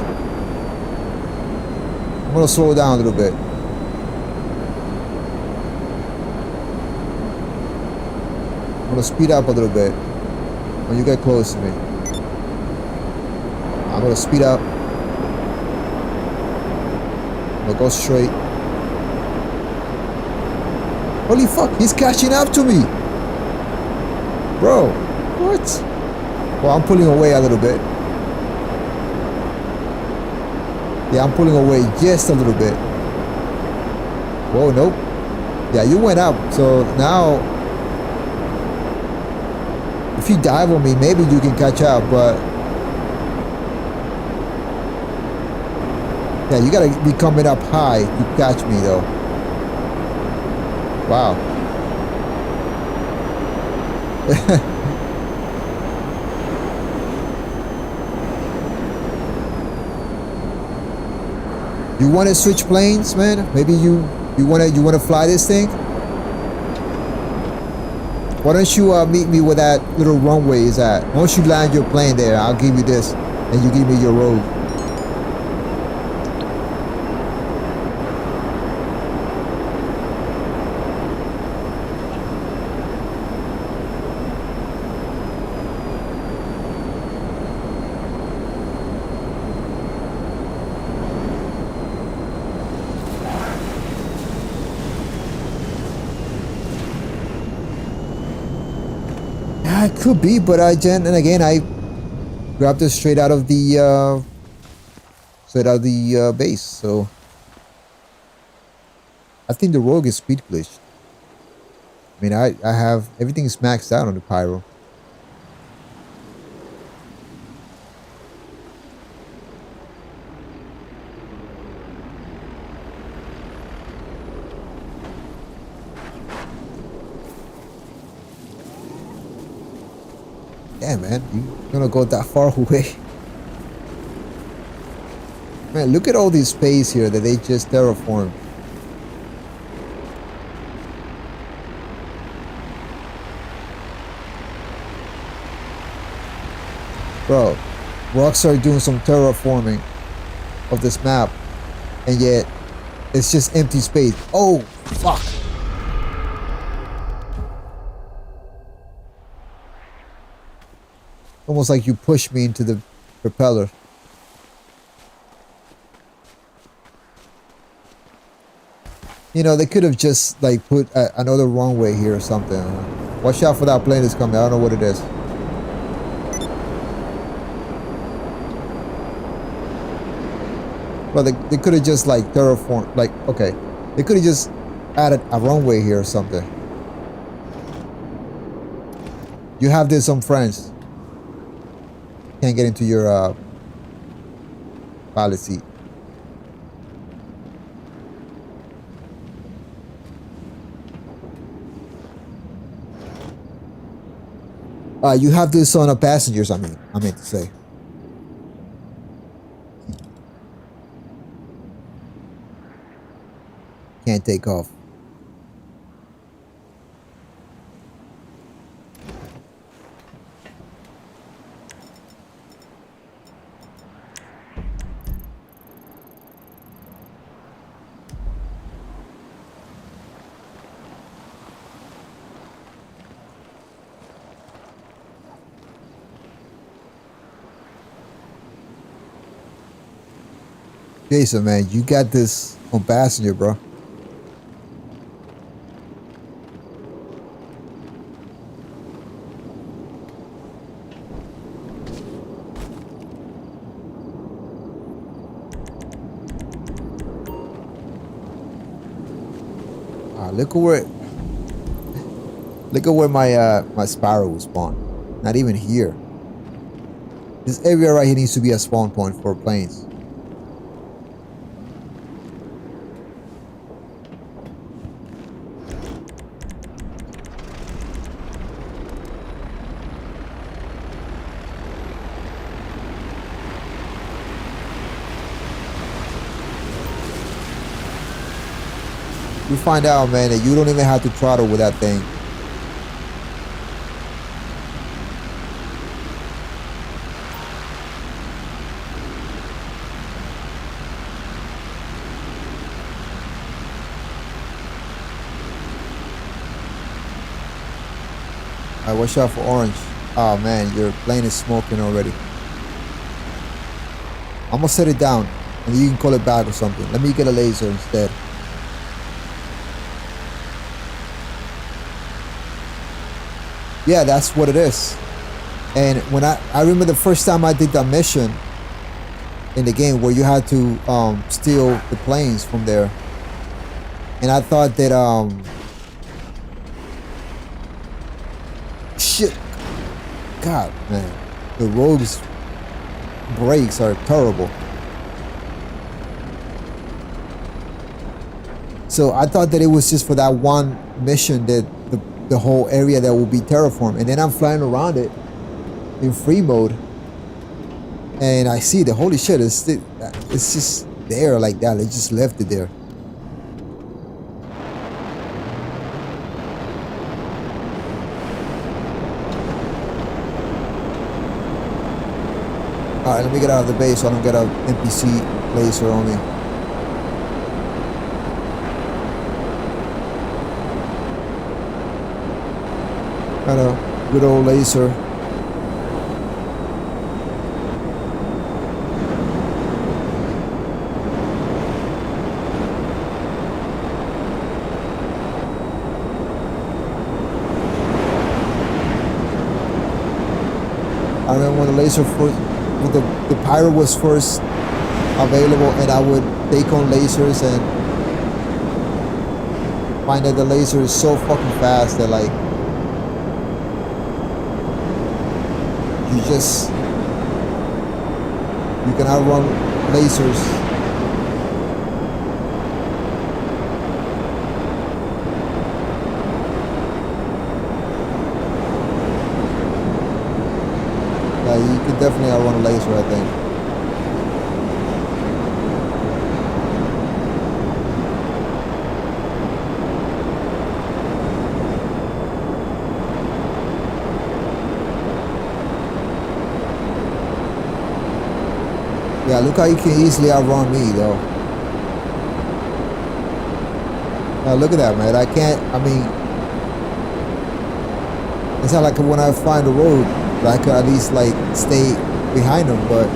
[SPEAKER 1] I'm gonna slow down a little bit. I'm gonna speed up a little bit when you get close to me. I'm gonna speed up. I'm gonna go straight. Holy fuck, he's catching up to me. Bro, what? Well, I'm pulling away a little bit. Yeah, I'm pulling away just a little bit. Whoa, nope. Yeah, you went up. So now, if you dive on me, maybe you can catch up, but yeah, you gotta be coming up high to catch me though. Wow. You want to switch planes, man? Maybe you want to fly this thing? Why don't you meet me where that little runway is at? Once you land your plane there, I'll give you this, and you give me your road. It could be, but I grabbed it straight out of the base. So I think the rogue is speed glitched. I mean, I have everything's maxed out on the pyro. Yeah, man, you're gonna go that far away. Man, look at all this space here that they just terraformed. Bro, Rockstar doing some terraforming of this map, and yet it's just empty space. Oh, fuck. Almost like you pushed me into the propeller. You know, they could have just like put another runway here or something. Watch out for that plane that's coming. I don't know what it is. But they could have just like terraformed, like, okay. They could have just added a runway here or something. You have this some friends. Can't get into your pilot seat. You have this on passengers, I meant to say. Can't take off. Jason, man, you got this on passenger, bro. Look at where my sparrow was spawned. Not even here. This area right here needs to be a spawn point for planes. You find out, man, that you don't even have to throttle with that thing. Alright, watch out for orange. Oh man, your plane is smoking already. I'm gonna set it down and you can call it back or something. Let me get a laser instead. Yeah, that's what it is. And when I remember the first time I did that mission in the game where you had to steal the planes from there. And I thought that shit. God, man. The rogue's brakes are terrible. So I thought that it was just for that one mission that the whole area that will be terraformed, and then I'm flying around it in free mode and I see the holy shit, it's just there like that. They just left it there. Alright, let me get out of the base so I don't get an NPC laser on me. Got a good old laser. I remember when the laser first, when the pyro was first available, and I would take on lasers and find that the laser is so fucking fast that like you can outrun lasers. Yeah, you can definitely outrun a laser, I think. Yeah, look how you can easily outrun me, though. Now look at that, man. I can't, I mean, it's not like when I find a road, I could at least, like, stay behind them, but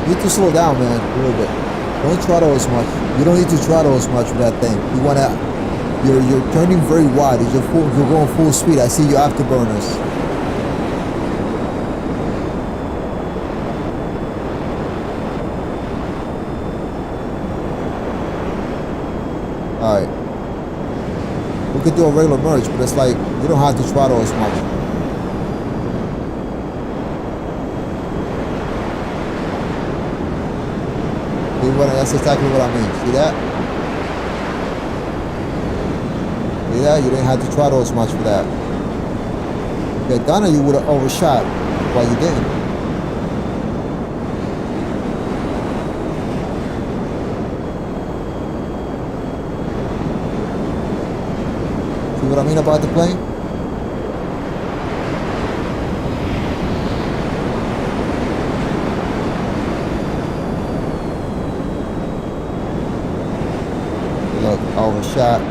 [SPEAKER 1] You need to slow down, man, a little bit. Don't throttle as much. You don't need to throttle as much with that thing. You wanna, you're turning very wide. You're going full speed. I see your afterburners. All right. We could do a regular merge, but it's like you don't have to throttle as much. That's exactly what I mean. See that? See that? You didn't have to throttle as much for that. If you had done it, you would have overshot, but you didn't. See what I mean about the plane? Look, overshot.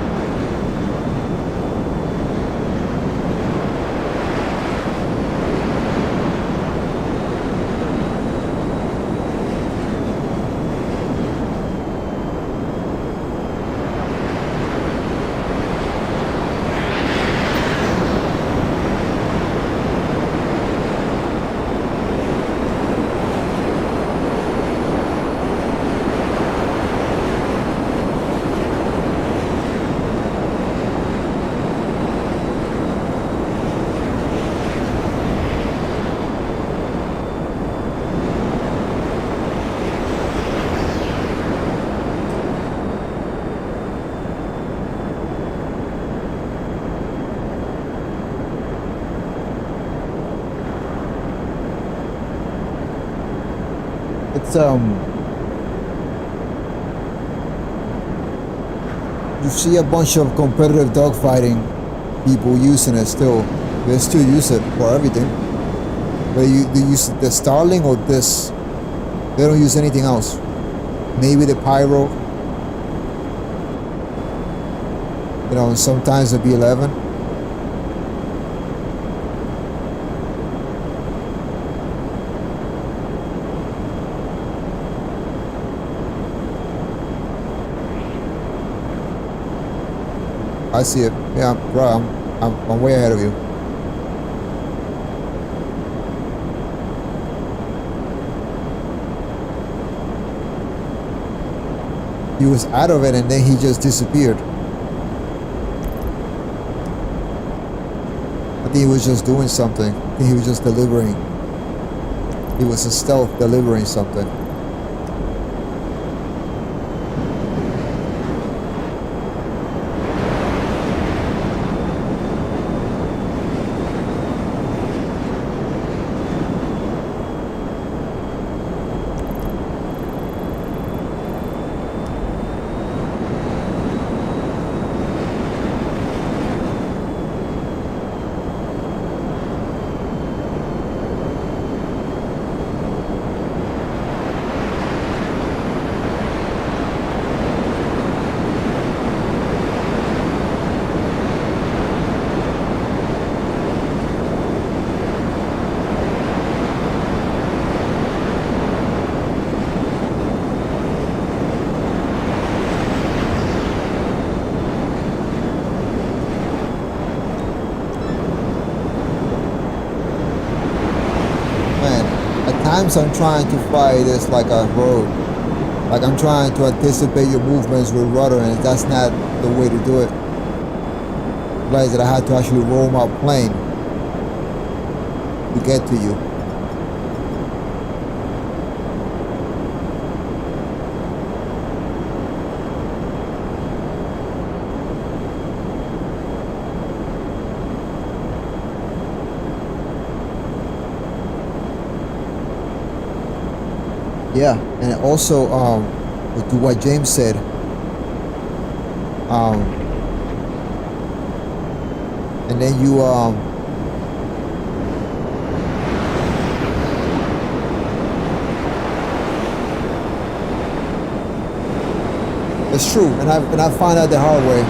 [SPEAKER 1] It's you see a bunch of competitive dogfighting people using it still. They still use it for everything. But they use the Starling or this. They don't use anything else. Maybe the Pyro. You know, and sometimes the B11. I see it. Yeah, bro, I'm way ahead of you. He was out of it and then he just disappeared. I think he was just doing something. I think he was just delivering. He was a stealth delivering something. Sometimes I'm trying to fight this like a road. Like I'm trying to anticipate your movements with rudder, and that's not the way to do it. Realize that I had to actually roll my plane to get to you. Yeah, and also to what James said, and then you it's true, and I found out the hard way.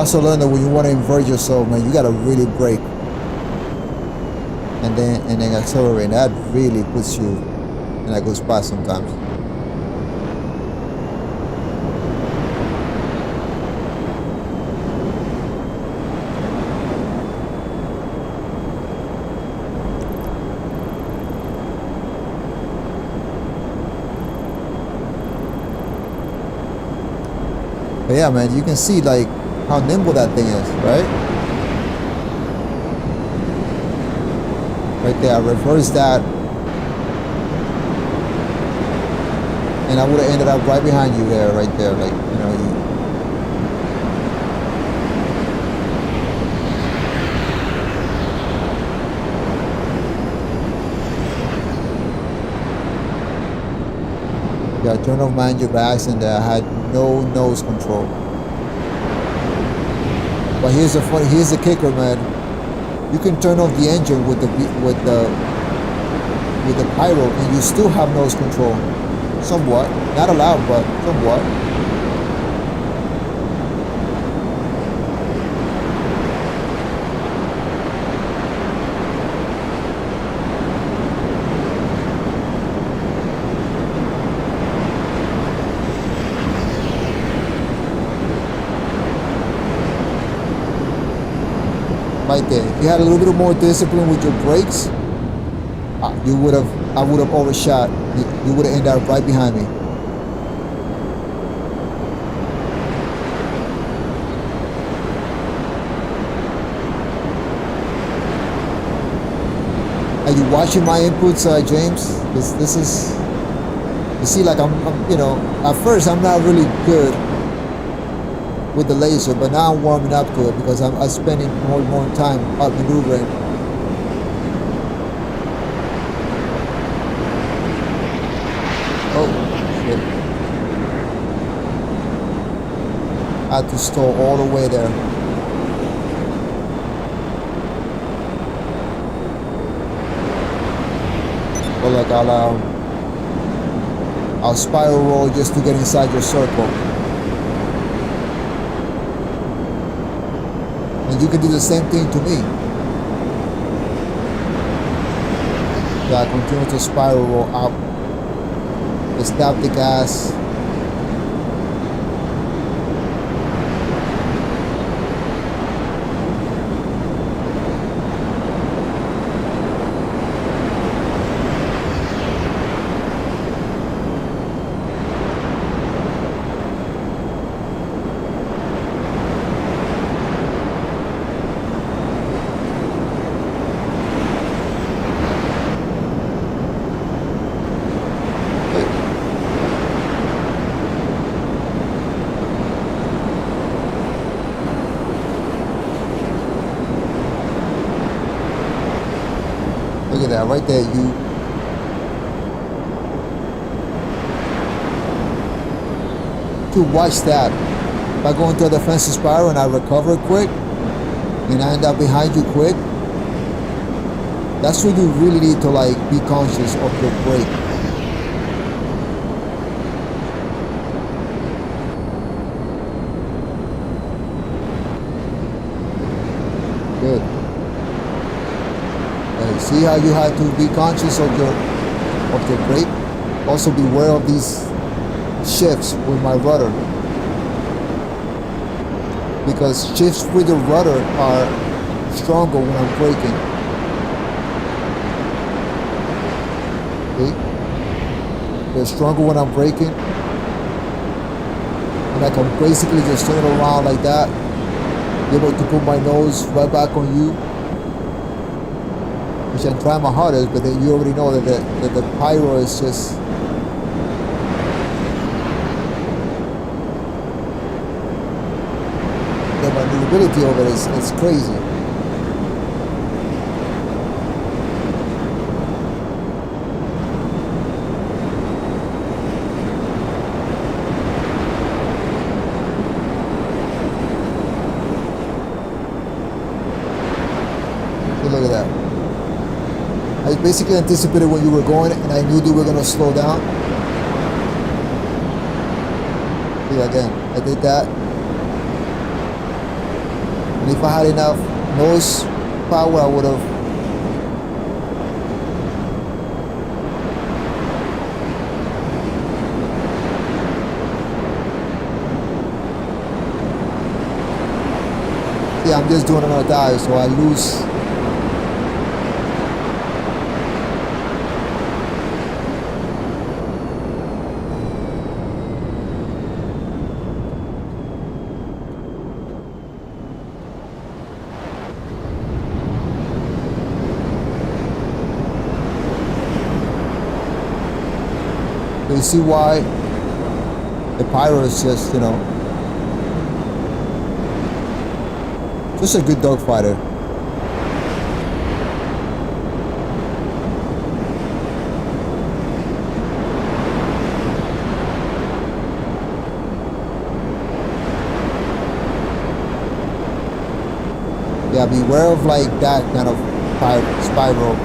[SPEAKER 1] also learned that when you want to invert yourself, man, you gotta really brake and then accelerate. That really puts you in a good spot sometimes. But yeah, man, you can see like how nimble that thing is, right? Right there, I reversed that. And I would have ended up right behind you there, right there. Like, you know, yeah, turn off mind your backs, and I had no nose control. But here's the kicker, man. You can turn off the engine with the pyro, and you still have nose control. Somewhat, not a lot, but somewhat. Right there. If you had a little bit more discipline with your brakes, I would have overshot. You would have ended up right behind me. Are you watching my inputs, James? This is, you see, like I'm, you know, at first I'm not really good with the laser, but now I'm warming up to it because I'm spending more time out maneuvering. Oh, shit. I had to stall all the way there. But like I'll spiral roll just to get inside your circle. And you can do the same thing to me. So I continue to spiral roll out. Stop the gas. Look at that, right there, you. To watch that. If I go into a defensive spiral and I recover quick, and I end up behind you quick, that's when you really need to like be conscious of your brake. Good. See how you have to be conscious of your brake? Also be aware of these shifts with my rudder. Because shifts with the rudder are stronger when I'm braking. Okay? They're stronger when I'm braking. And I can basically just turn it around like that. Be able to put my nose right back on you. Which I'm trying my hardest, but then you already know that the pyro is just the maneuverability of it is crazy. So look at that. I basically anticipated when you were going, and I knew they were going to slow down. See, again, I did that. And if I had enough nose power, I would have. Yeah, I'm just doing another dive, so I lose. You see why the pyro is just, you know, just a good dog fighter. Yeah, beware of like that kind of spiral.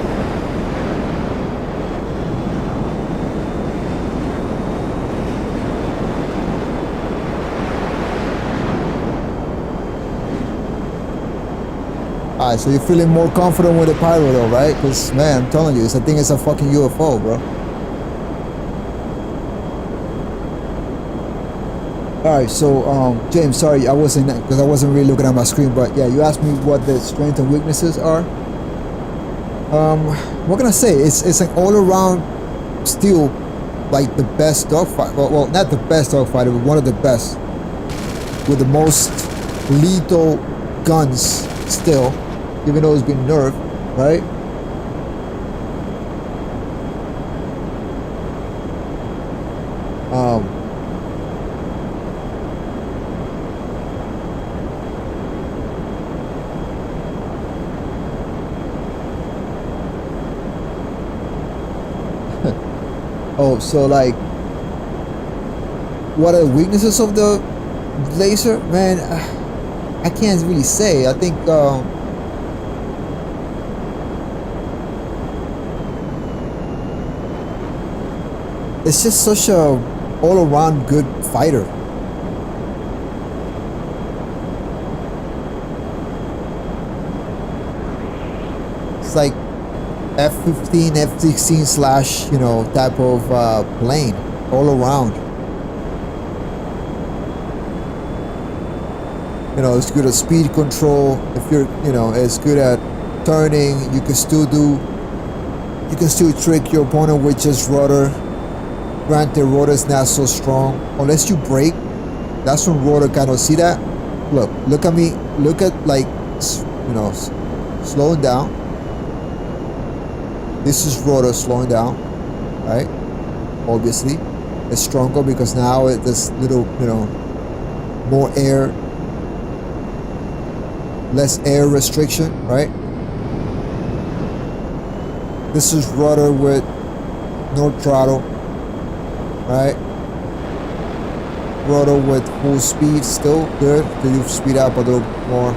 [SPEAKER 1] Alright, so you're feeling more confident with the pyro though, right? Because, man, I'm telling you, I think it's a fucking UFO, bro. Alright, so, James, sorry, I wasn't really looking at my screen, but yeah, you asked me what the strengths and weaknesses are. What can I say? It's an all-around, still, like, the best dogfight. Well, not the best dogfighter, but one of the best. With the most lethal guns, still. Even though it's been nerfed, right? Oh, so like, what are the weaknesses of the laser? Man, I can't really say. I think, it's just such a all-around good fighter. It's like F-15, F-16 slash, you know, type of plane, all around. You know, it's good at speed control. If you're, you know, it's good at turning. You can still trick your opponent with just rudder. Granted, rudder is not so strong unless you brake. That's when rudder kind of, see that. Look at me. Look at, like, you know, slowing down. This is rudder slowing down, right? Obviously, it's stronger because now there's little, you know, more air, less air restriction, right? This is rudder with no throttle, right? Rudder with full speed, still good. Do you speed up a little more?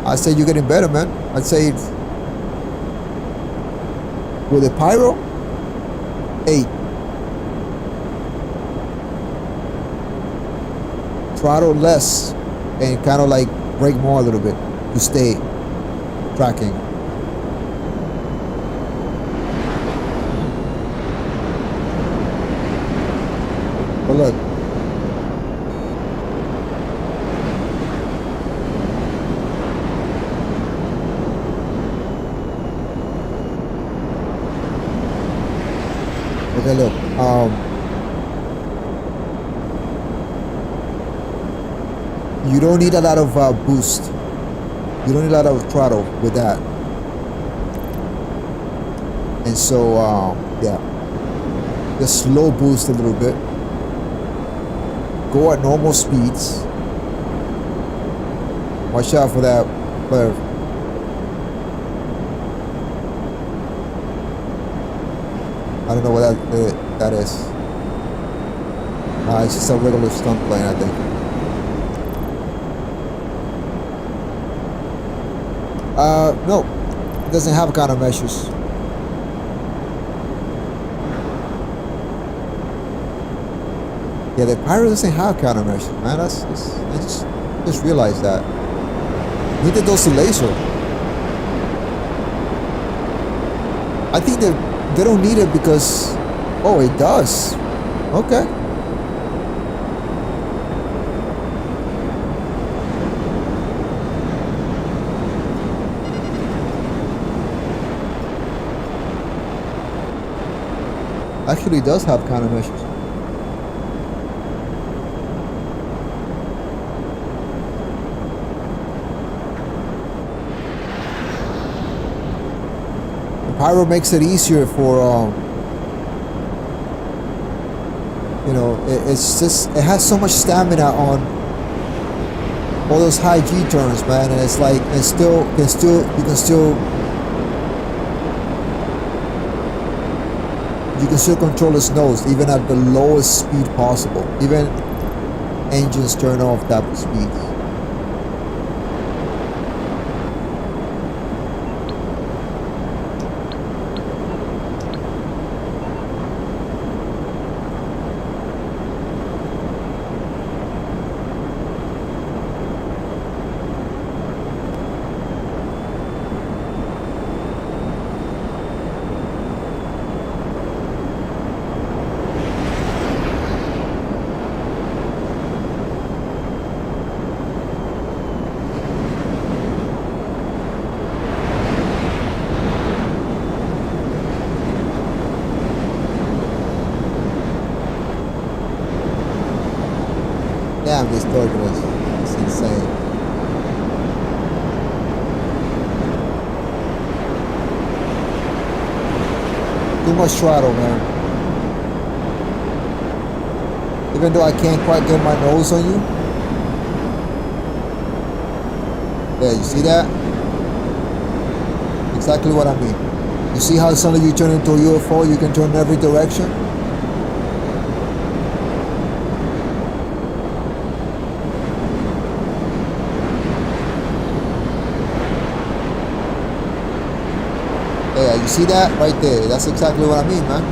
[SPEAKER 1] I'd say you're getting better, man. I'd say with a pyro, 8. Throttle less and kind of like brake more a little bit to stay tracking. But look. Okay, look. You don't need a lot of boost. You don't need a lot of throttle with that. And so, yeah. Just slow boost a little bit. Go at normal speeds. Watch out for that curve. I don't know what that is. It's just a regular stunt plane, I think. No, it doesn't have countermeasures. Yeah, the Pyro doesn't have countermeasures, man. I just realized that. Neither does the laser. I think they don't need it because, oh, it does. Okay. Actually, it does have countermeasures. Pyro makes it easier for you know, it's just, it has so much stamina on all those high G turns, man, and it's like you can still control its nose even at the lowest speed possible, even engines turn off type of speeds. Damn, this turbulence is insane. Too much throttle, man. Even though I can't quite get my nose on you. Yeah, you see that? Exactly what I mean. You see how suddenly you turn into a UFO, you can turn in every direction? Yeah, you see that right there? That's exactly what I mean, man.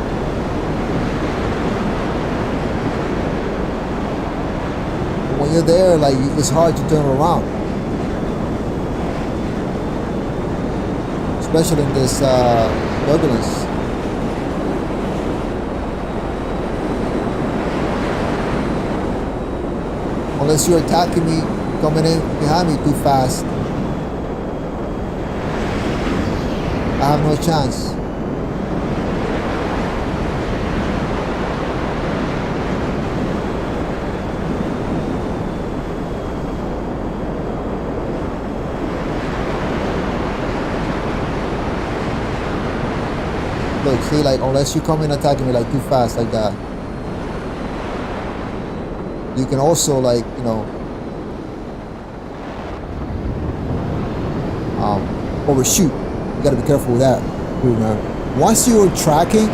[SPEAKER 1] When you're there, like, it's hard to turn around. Especially in this turbulence. Unless you're attacking me, coming in behind me too fast. I have no chance. Look, see, like, unless you come in attacking me like too fast like that, you can also, like, you know, overshoot. You gotta be careful with that, too, man. Once you're tracking,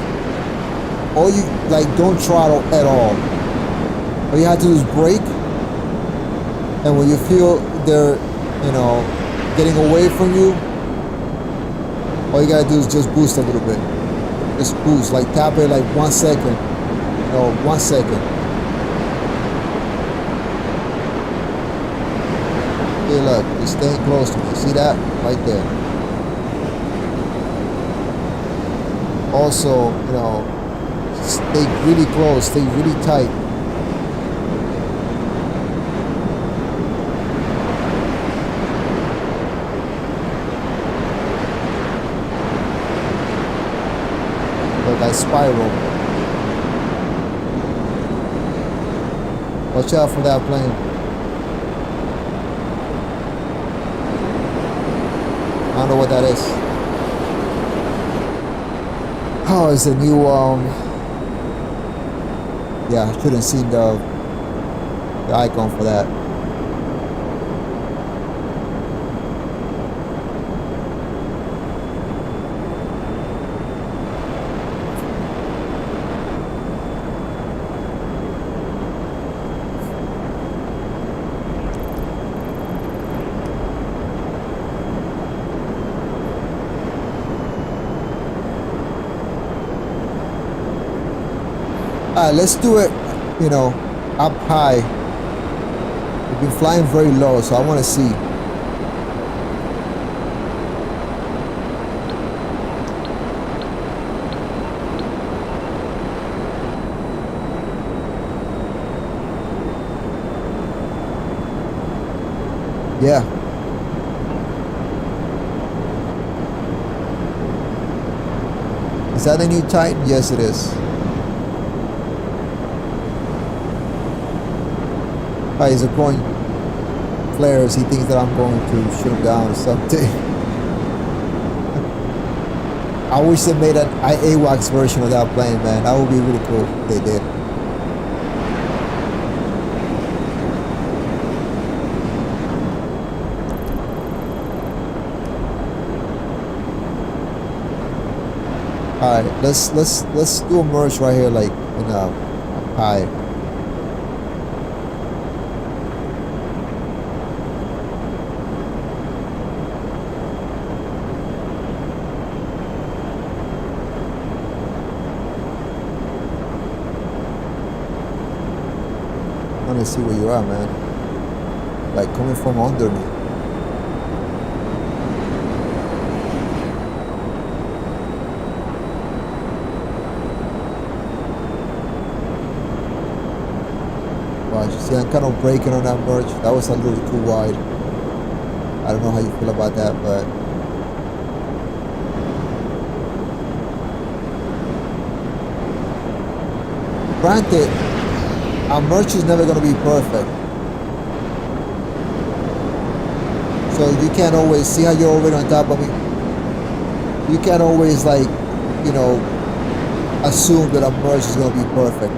[SPEAKER 1] all you, like, don't throttle at all. All you have to do is brake, and when you feel they're, you know, getting away from you, all you gotta do is just boost a little bit. Just boost, like, tap it like 1 second. You know, 1 second. Hey, look, you're staying close to me. See that? Right there. Also, you know, stay really close, stay really tight. Look, I spiral. Watch out for that plane. I don't know what that is. Oh, it's a new, yeah, I shouldn't see the icon for that. Let's do it, you know, up high. We've been flying very low, so I want to see. Yeah. Is that a new Titan? Yes, it is. Oh, he's throwing flares. He thinks that I'm going to shoot him down or something. I wish they made an AWACS version of that plane, man. That would be really cool if they did. Alright, let's do a merge right here, like in a high. I want to see where you are, man. Like coming from under me. You see, I'm kind of braking on that merge. That was a little too wide. I don't know how you feel about that, but granted, our merge is never going to be perfect. So you can't always see how you're already on top of me. You can't always, like, you know, assume that a merge is going to be perfect.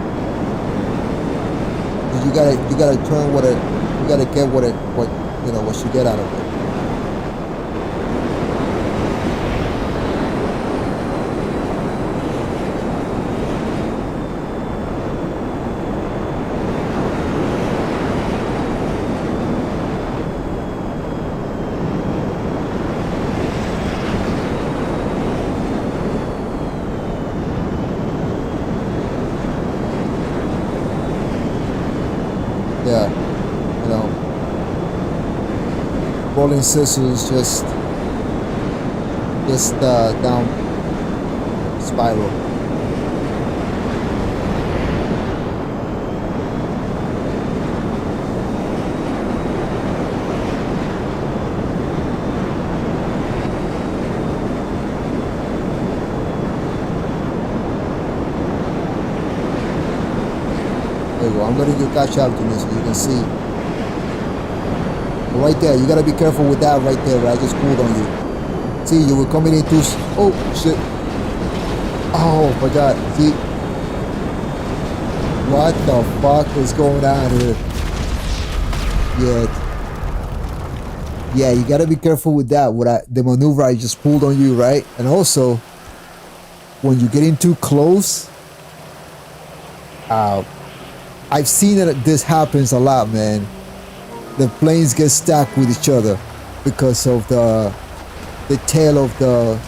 [SPEAKER 1] You gotta turn what you gotta get what you get out of it. Yeah, you know, rolling scissors, just down spiral. There you go. I'm letting you catch up to me so you can see. Right there, you gotta be careful with that right there. I just pulled on you. See, you were coming in too. Oh shit! Oh my god! See, what the fuck is going on here? Yeah, you gotta be careful with that. The maneuver I just pulled on you, right? And also, when you get in too close, I've seen that this happens a lot, man. The planes get stacked with each other because of the tail of the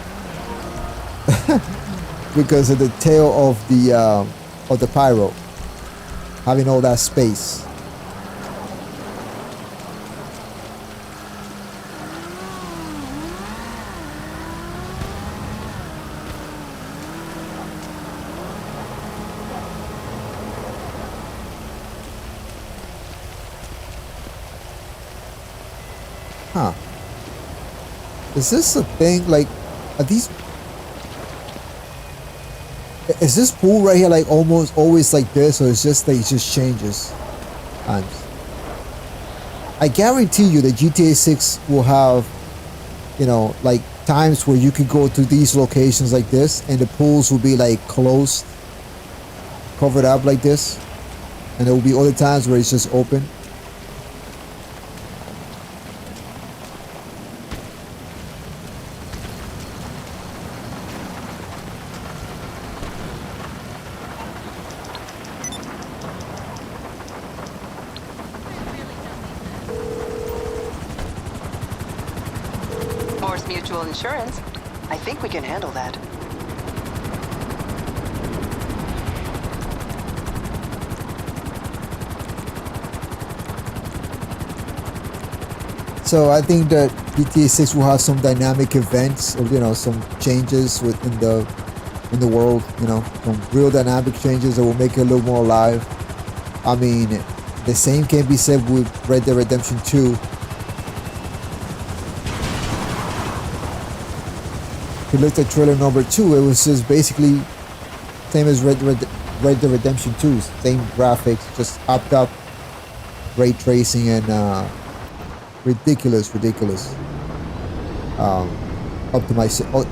[SPEAKER 1] because of the tail of the pyro having all that space. Huh. Is this a thing? Like, are these... Is this pool right here like almost always like this, or it's just that it just changes times? I guarantee you that GTA 6 will have, you know, like times where you could go to these locations like this and the pools will be like closed, covered up like this, and there will be other times where it's just open.
[SPEAKER 4] Mutual insurance. I think we can handle that.
[SPEAKER 1] So I think that GTA 6 will have some dynamic events, or some changes within the world. Some real dynamic changes that will make it a little more alive. I mean, the same can be said with Red Dead Redemption 2. If you looked at trailer number 2, it was just basically same as Red Dead Redemption 2. Same graphics, just upped up ray tracing and ridiculous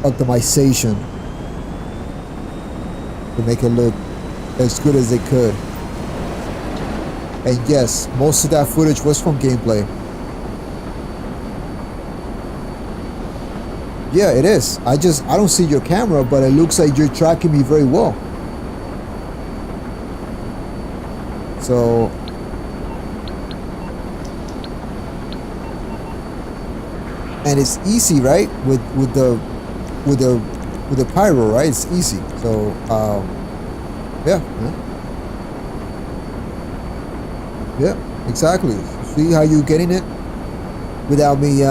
[SPEAKER 1] optimization to make it look as good as they could. And yes, most of that footage was from gameplay. Yeah, it is. I don't see your camera, but it looks like you're tracking me very well. So and it's easy, right? With the pyro, right? It's easy. So yeah, exactly. See how you getting it without me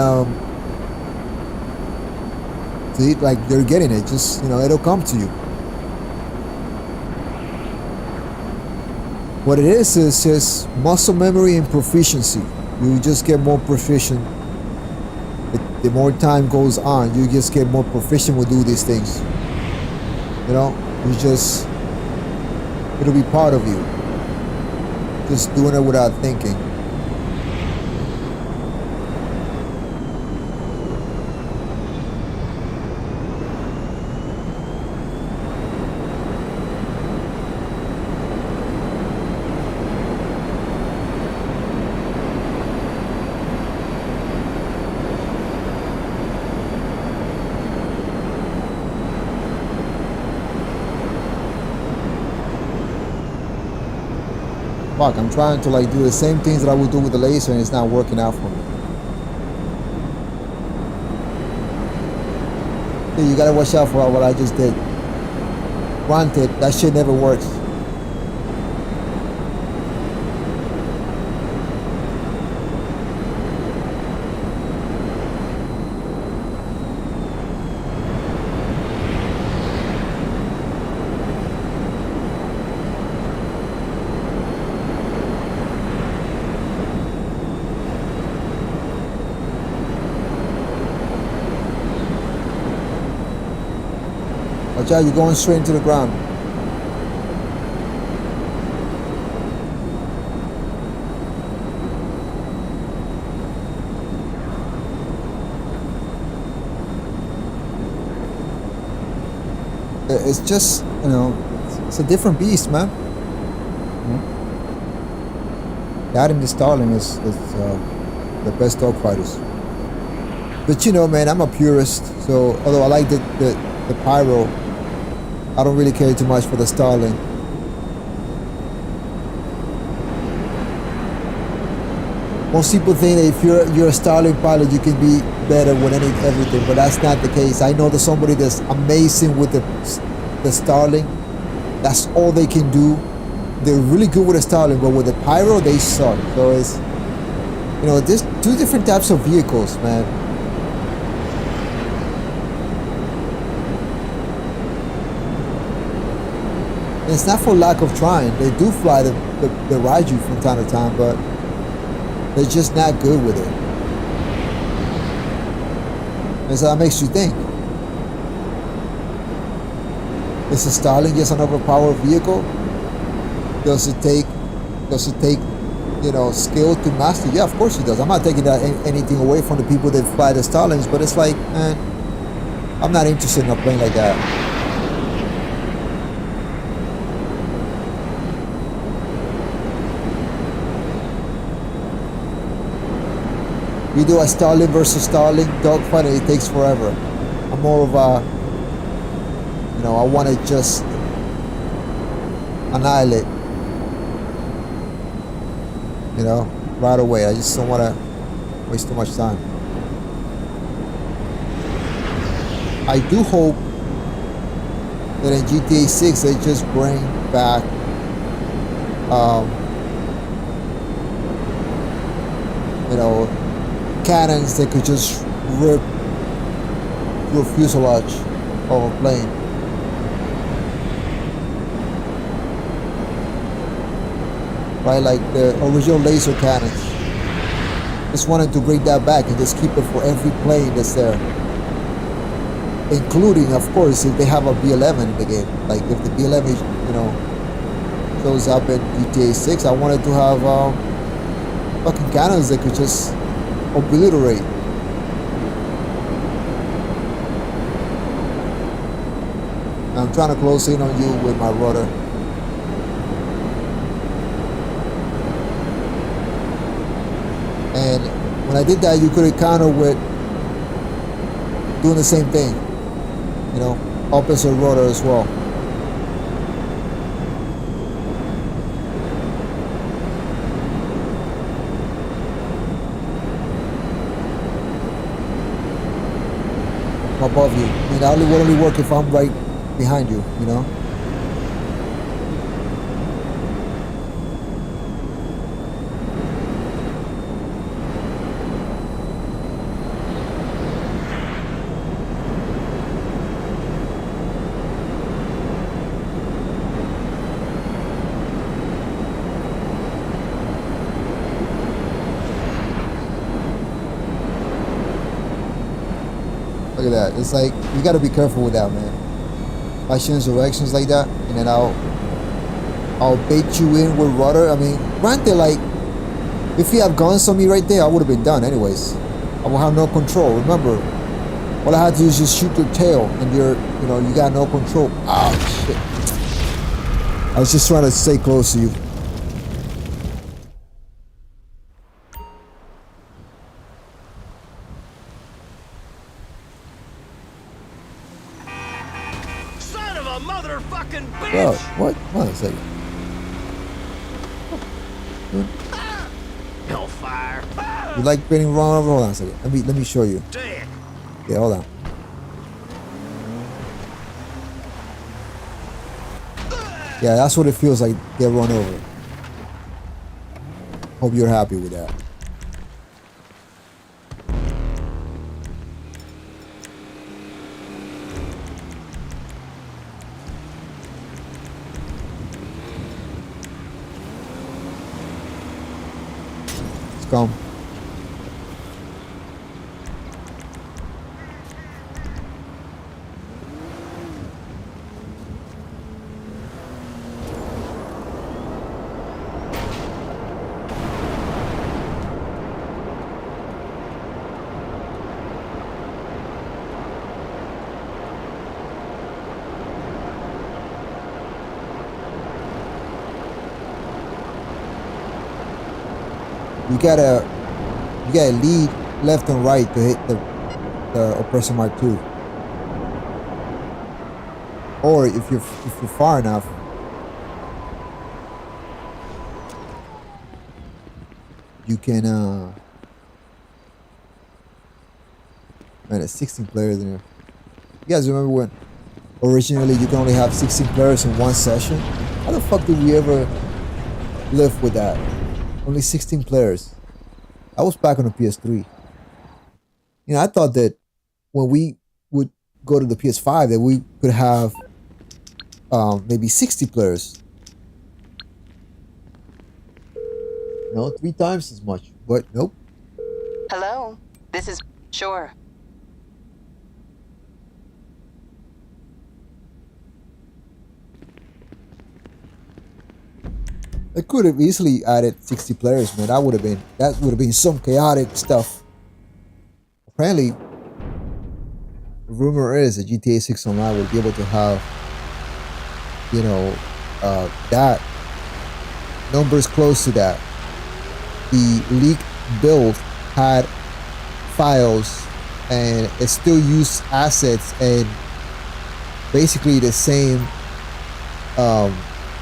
[SPEAKER 1] see, like you're getting it. Just it'll come to you. What it is just muscle memory and proficiency. You just get more proficient. The more time goes on, you just get more proficient with do these things. It'll be part of you. Just doing it without thinking. Fuck, I'm trying to do the same things that I would do with the laser and it's not working out for me. Yeah, you gotta watch out for what I just did. Granted, that shit never works. Watch out, you're going straight into the ground. It's just, it's a different beast, man. That and the Starling is the best dogfighters. But man, I'm a purist, so although I like the pyro, I don't really care too much for the Starling. Most people think that if you're a Starling pilot, you can be better with everything, but that's not the case. I know there's somebody that's amazing with the Starling. That's all they can do. They're really good with the Starling, but with the pyro, they suck. So it's, there's two different types of vehicles, man. And it's not for lack of trying. They do fly the Raiju from time to time, but they're just not good with it. And so that makes you think. Is a Starling just an overpowered vehicle? Does it take skill to master? Yeah, of course it does. I'm not taking anything away from the people that fly the Starlings, but it's like, man, I'm not interested in a plane like that. You do a Starling versus Starling dogfight and it takes forever. I'm more of a, I want to just annihilate, right away. I just don't want to waste too much time. I do hope that in GTA 6 they just bring back cannons that could just rip your fuselage of a plane. Right, like the original laser cannons. Just wanted to bring that back and just keep it for every plane that's there. Including, of course, if they have a B11 in the game. Like if the B11, you know, shows up in GTA 6, I wanted to have fucking cannons that could just obliterate. I'm trying to close in on you with my rudder. And when I did that, you could counter with doing the same thing. You know, opposite rudder as well. Above you. I mean, that would only work if I'm right behind you, you know? Look at that. It's like, you gotta be careful with that, man. If I change directions like that, and then I'll bait you in with rudder. I mean, granted, like, if you have guns on me right there, I would have been done anyways. I will have no control. Remember, all I had to do is just shoot your tail, and you know, you got no control. Oh, shit. I was just trying to stay close to you.
[SPEAKER 2] Motherfucking bitch!
[SPEAKER 1] Bro, what? Hold on a second.
[SPEAKER 2] Hellfire!
[SPEAKER 1] You like getting run over? Hold on a second. Let me show you.
[SPEAKER 2] Dead.
[SPEAKER 1] Yeah, hold on. Yeah, that's what it feels like. Get run over. Hope you're happy with that. Come. You gotta lead left and right to hit the oppressor mark 2. Or if you're far enough, you can man, there's 16 players in here. You guys remember when originally you can only have 16 players in one session? How the fuck did we ever live with that? Only 16 players. I was back on the PS3. You know, I thought that when we would go to the PS5 that we could have maybe 60 players. No, 3 times as much. But nope.
[SPEAKER 4] Hello, this is Sure.
[SPEAKER 1] I could have easily added 60 players, man. That would have been some chaotic stuff. Apparently, the rumor is that GTA 6 Online would be able to have, you know, that numbers close to that. The leaked build had files and it still used assets and basically the same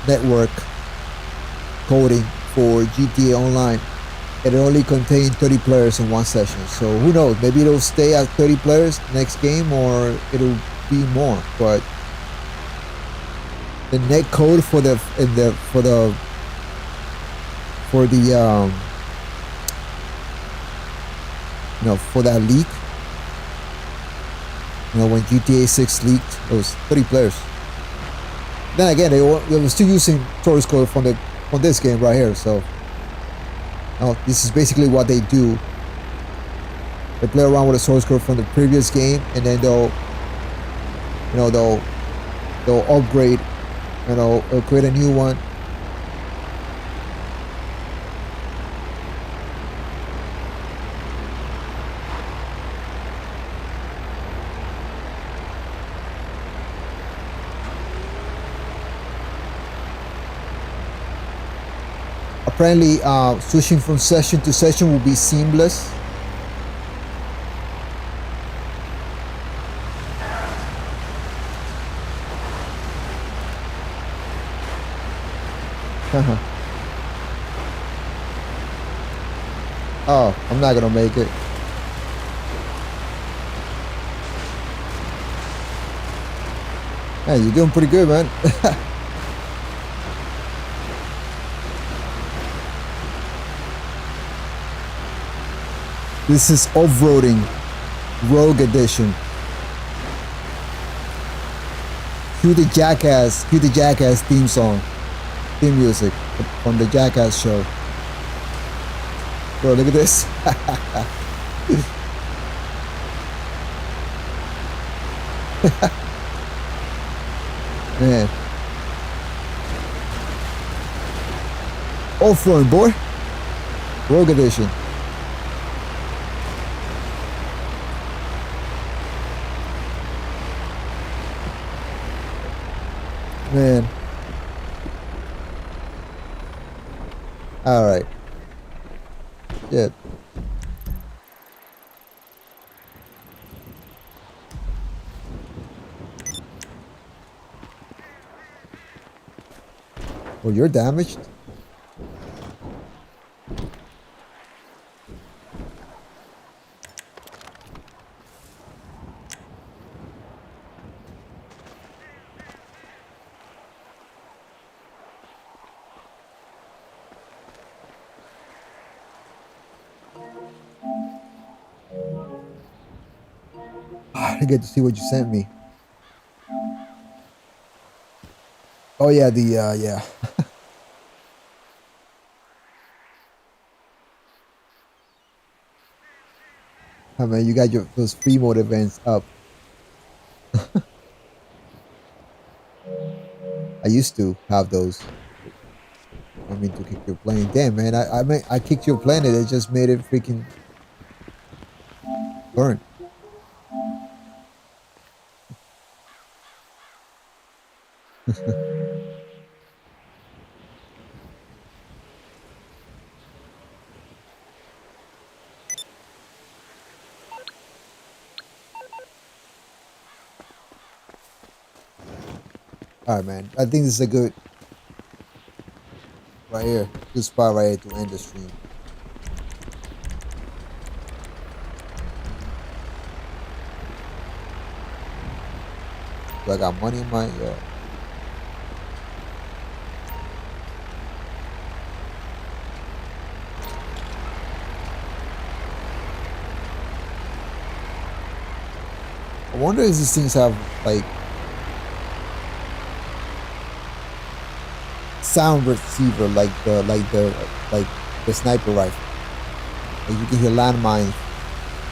[SPEAKER 1] network coding for GTA Online. It only contained 30 players in one session. So who knows? Maybe it'll stay at 30 players next game, or it'll be more. But the net code for the for that leak. When GTA 6 leaked, it was 30 players. Then again, they were still using source code from this game right here. So, this is basically what they do. They play around with the source code from the previous game, and then they'll upgrade, they'll create a new one. Apparently, switching from session to session will be seamless. Oh, I'm not gonna make it. Man, you're doing pretty good, man. This is off-roading Rogue Edition. Cue the Jackass theme music from the Jackass show. Bro, look at this. Man. Off-road, boy. Rogue Edition. Man. Alright. Shit. Oh, you're damaged? I get to see what you sent me. Oh yeah, yeah. Oh man, you got those free mode events up. I used to have those. I mean, to kick your plane. Damn, man, I kicked your planet. It just made it freaking burn. All right, man. I think this is a good right here. Good spot right here to end the stream. Do I got money in my I wonder if these things have like sound receiver like the sniper rifle. Like you can hear landmines,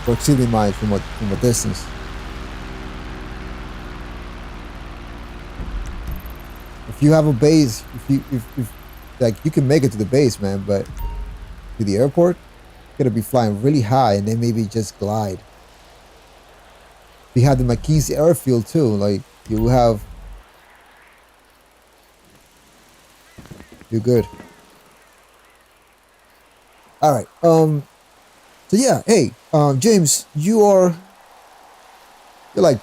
[SPEAKER 1] proximity mines from a distance. If you have a base, if like you can make it to the base, man, but to the airport, you're gonna be flying really high and then maybe just glide. We have the McKinsey airfield too. Like you have, you're good. All right. So yeah. Hey, James, you like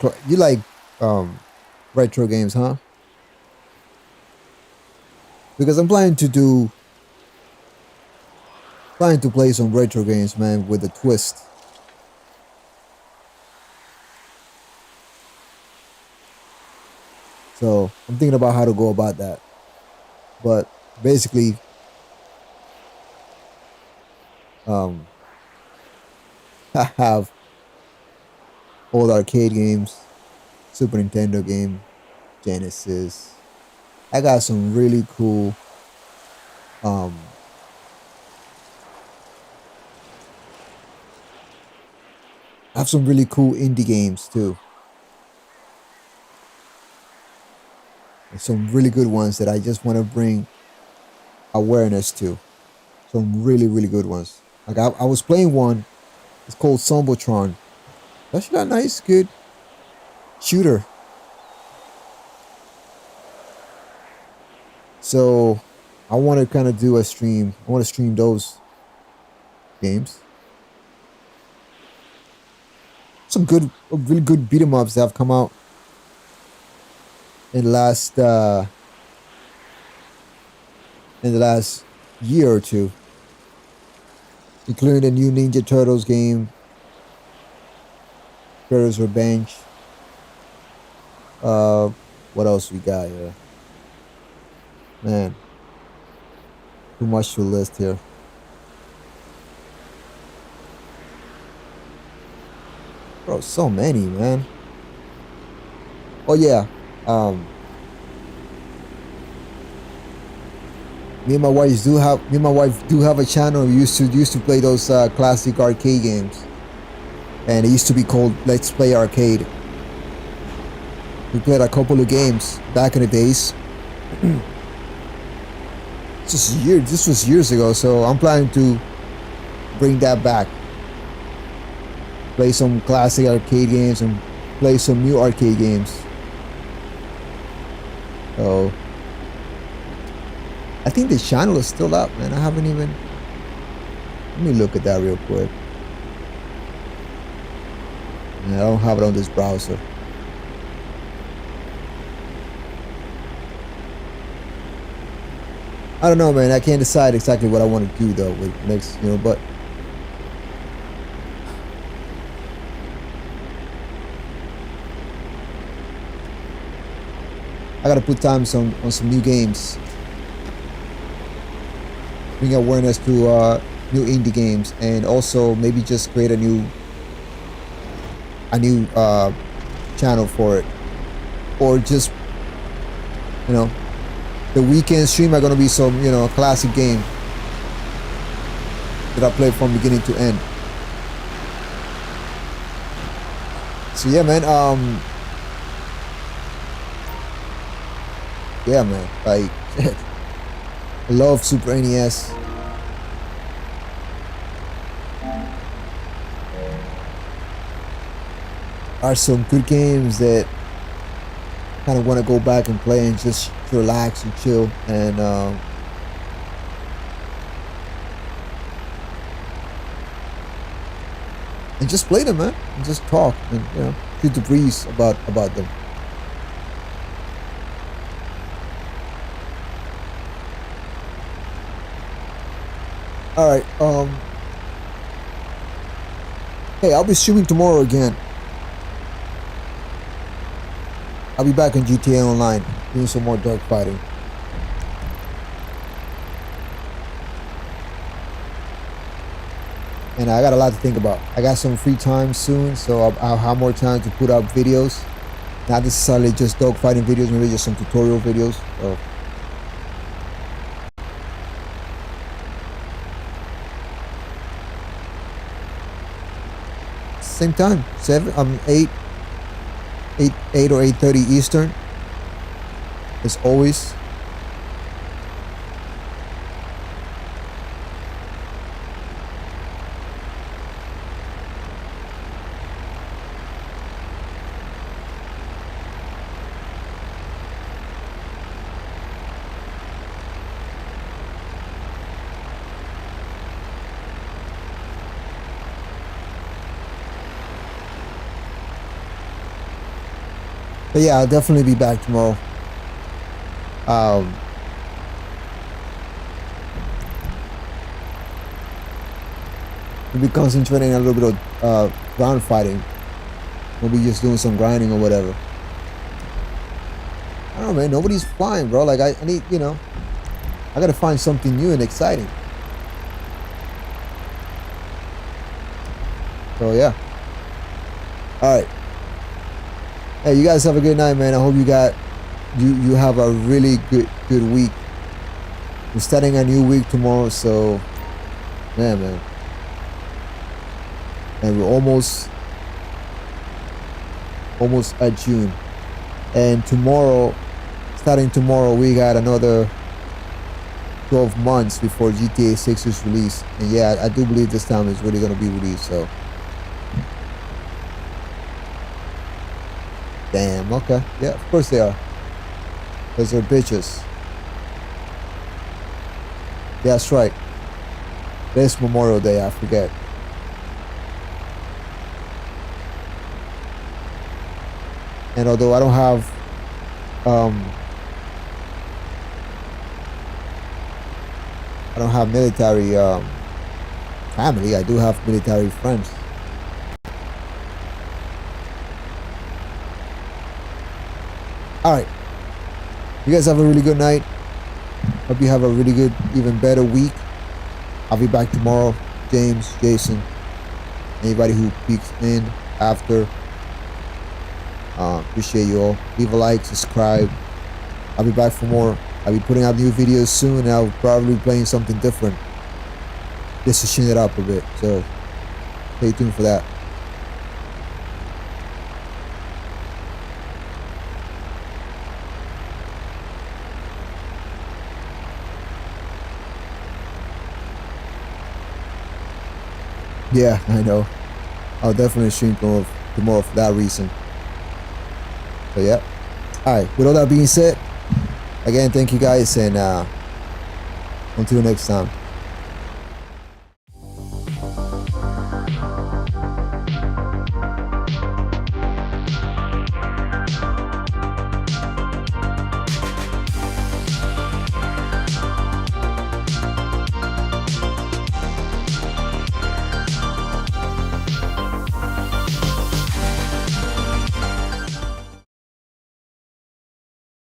[SPEAKER 1] retro games, huh? Because I'm planning to play some retro games, man, with a twist. So I'm thinking about how to go about that. But basically, I have old arcade games, Super Nintendo game, Genesis. I got some really cool um I have some really cool indie games too. And some really good ones that I just want to bring awareness to. Some really, really good ones. Like I was playing one. It's called Zombotron. That's not nice, good shooter. So I want to kind of do a stream. I want to stream those games. Some good, really good beat 'em ups that have come out in the last year or two, including the new Ninja Turtles game, Turtles Revenge. What else we got here? Man, too much to list here. Bro, so many, man. Oh yeah, me and my wife do have a channel. We used to play those classic arcade games, and it used to be called Let's Play Arcade. We played a couple of games back in the days. This was years ago, so I'm planning to bring that back. Play some classic arcade games and play some new arcade games. So I think the channel is still up, man. I haven't even. Let me look at that real quick. I don't have it on this browser. I don't know, man. I can't decide exactly what I want to do though with next, but I gotta put time on some new games. Bring awareness to new indie games, and also maybe just create a new channel for it, or just the weekend stream are gonna be some classic game that I play from beginning to end. So yeah, man. Yeah, man. Like, I love Super NES. Are some good games that kind of want to go back and play and just relax and chill and just play them, man, and just talk and shoot the breeze about them. All right. Hey, I'll be streaming tomorrow again. I'll be back in GTA Online doing some more dogfighting. And I got a lot to think about. I got some free time soon, so I'll have more time to put up videos. Not necessarily just dogfighting videos, maybe just some tutorial videos. So. Same time, 8 or 8:30 Eastern, as always. But yeah, I'll definitely be back tomorrow. I'll be concentrating a little bit of ground fighting. We'll be just doing some grinding or whatever. I don't know, man. Nobody's flying, bro. Like, I need, I gotta find something new and exciting. So yeah. All right. Hey, you guys have a good night, man. I hope you have a really good week. We're starting a new week tomorrow, so man. And we're almost at June. And starting tomorrow, we got another 12 months before GTA 6 is released. And yeah, I do believe this time it's really gonna be released, so. Damn, okay. Yeah, of course they are. Because they're bitches. Yeah, that's right. It's Memorial Day, I forget. And although I don't have military family, I do have military friends. Alright. You guys have a really good night. Hope you have a really good, even better week. I'll be back tomorrow. James, Jason, anybody who peeks in after. Appreciate you all. Leave a like, subscribe. I'll be back for more. I'll be putting out new videos soon, and I'll probably be playing something different just to shine it up a bit. So stay tuned for that. Yeah, I know. I'll definitely stream tomorrow for that reason. So yeah. Alright, with all that being said, again, thank you guys, and until next time.